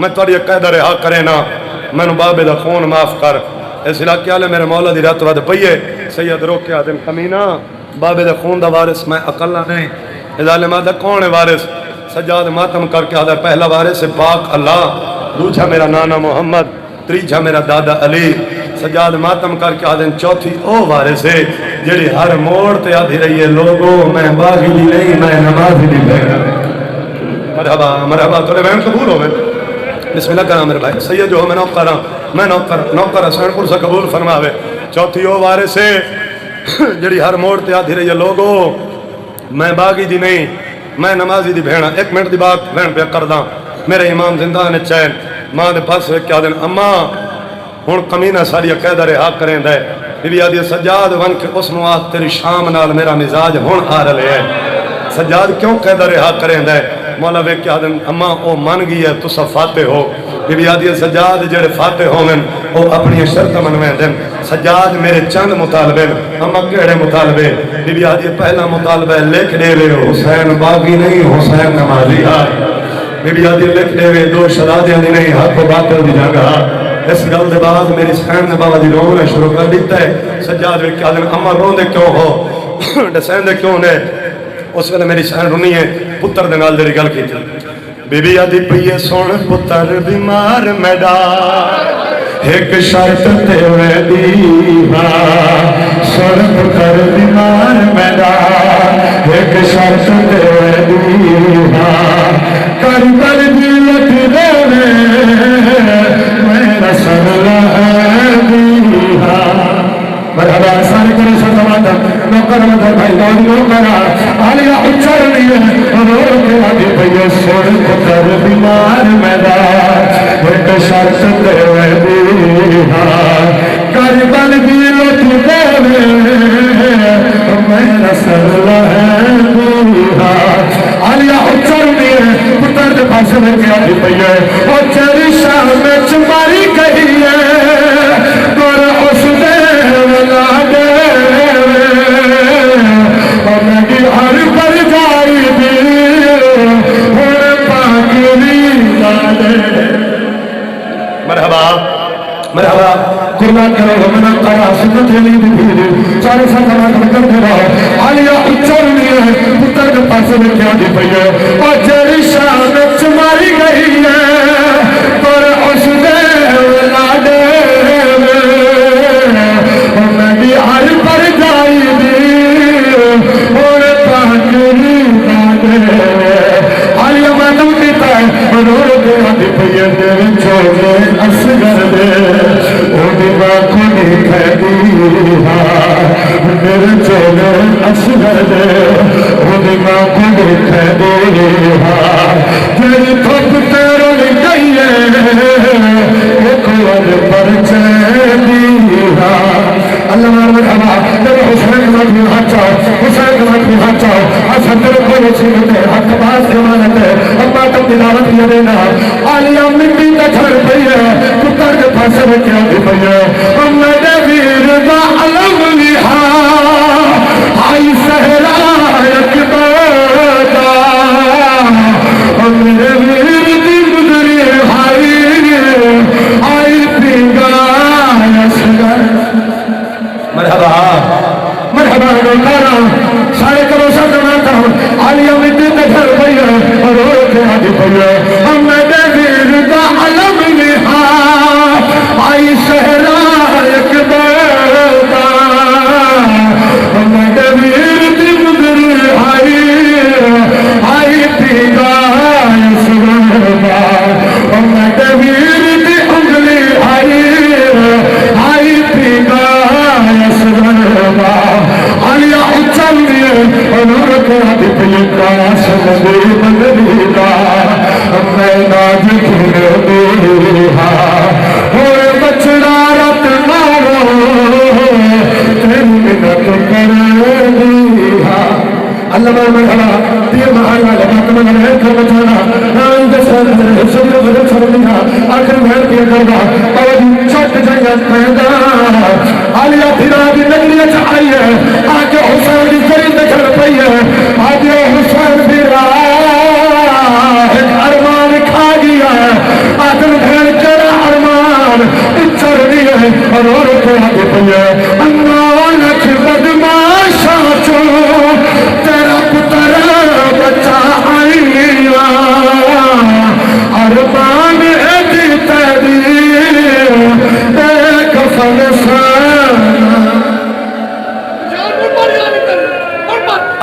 میں تھوڑی قید رہا کرے نا مینوں بابے دا خون معاف کر اس علاقے والے میرے مولا دی رات ود پئیے سید روکے آدم کمینہ بابے دے خون دا وارث میں اکلا نہیں ظالمہ دا کون ہے وارث سجاد ماتم کر کے آدھا پہلا وارث پاک اللہ دوسرا میرا نانا محمد تیجا میرا دادا علی سجاد ماتم کر کے آدھیں چوتھی او وارث ہے جڑی ہر موڑ تے آدھی رہی ہے لوگوں میں باغی دی نہیں میں نمازی دی بہن مرحبا مرحبا تھوڑے بہن قبول ہو گئے بسم اللہ کرام میرے بھائی سید جو میں نوکر ہوں میں نوکر حسین پور سے قبول فرماوے چوتھی او وارث ہے جڑی ہر موڑ تے آدھی رہی ہے لوگوں میں باغی دی نہیں میں نمازی دی بہن ایک منٹ دی بات بہن پہ کر داں میرے امام زندہ نے چین ماں دے پاس کیا دن اماں ہن کمینہ ساری قیدہ رہا کریں دے بی بی آدھی سجاد ون کے اس نوات تیری شام نال میرا مزاج ہن آ رہے ہے سجاد کیوں قیدہ رہا کریں دے مولا وے کیا دن اماں او من گئی ہے تسا فاتح ہو بی بی آدھی سجاد جڑے فاتح ہوں او اپنی شرط منویں دن سجاد میرے چند مطالبے اماں کیڑے مطالبے بی بی آدھی پہلا مطالبہ لکھ دے وے حسین باغی نہیں حسین نمازی ہے بی بی آدھی لکھ دے وے دو شرادیاں دی نہیں حق و باطل دی جگہ اس گل دے بعد میری سین نے بابا دی رونے شروع کر دیتا ہے سجاد وے کیا دن اماں رون دے کیوں ہو ڈسین دے کیوں نے اس ویلے میری سین رونی ہے پتر دے نال دی گل کی تھی بی بی آدھی پئیے سن پتر بیمار میڈا ایک شرط تے ویدی سن پتر بیمار میڈا ایک شرط تے ویدی کر کر دیلت دے میرا سرلا ہے دیہا مرحبا سارے کرے سلطمات نوکر مدر بھائی داری نوکرہ آلیا اچھر نہیں ہے رو کے آگے بھئی سن پتر بیمار میدا ایک شرط دے دیہا کربل دیلت دے میرا سرلا ہے دیہا آلیا اچھر نہیں ہے پتر دے پاس میں کیا دی بھئی اور چری شاہ میں چماری کہی ہے گور اس دے ولا دے اور میں ہر پر جائی دی اور پاکری دے مرحبا مرحبا قربان کرو ہمنا قرآ سنت علی دی چارے ساتھ کر دے رہا آلیا اچھر نہیں ہے پتر کے پاس میں کیا دی پئی ہے اور جری شاہ میں چماری گئی ہے پر اس دے ولا دے اور میں بھی ہر پر جائی دی اور پاکری دے آلیا ماتم پیتا ہے اور رو دے آدھی پئی ہے دے چھوڑے اصغر دے اونی باکھو نہیں کھیدی میرے چولے اصغر دے اونی باکھو نہیں کھیدی جیری تھوپ تیروں نے گئی ہے ایک ود پر چیدی اللہ مرحبا تیرے حسین مدھی حچا حسین مدھی حچا حسن تیرے کوئی سنت ہے حق باز زمانت ہے اما تم دلالت یہ دینا آلیا مٹی کا چھڑ پئی ہے پتر کے پاس میں کیا دی پئی ہے میرے ویر دا علم لہا آئی سہرا اکبادا میرے ویر دی گزری آئی پینگا یسگر مرحبا مرحبا روکارا سارے کرو ساتھ ماتا ہوں آلیا مٹی کا چھڑ پئی ہے اور رو کے آدھی پئی ہے میرے ویر دا علم لہا آئی سہرا اکبادا میرے ویر دی گزری آئی پینگا یسگر میرے ویر دی انگلی آئی پینگا یسگر آلیا اچھل دیئے انہوں کو آدھی پئی کاش مدی مدنی کا میں ناج کھنے دیہا ہوئے بچڑا رت مارو تیری منت کرے دیہا اللہ مرحبا دیر محل والے ماتم میں کر بچانا نام جسر سبر بدل چھوڑ دینا آخر محل کیا کرنا اور چھوٹ جنگت پیدا آلیا پھرا بھی نگلی چاہائی ہے آگے حسین کی جرید چھڑ پئی ہے آگے حسین پھرا ایک ارمان کھا گیا ہے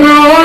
9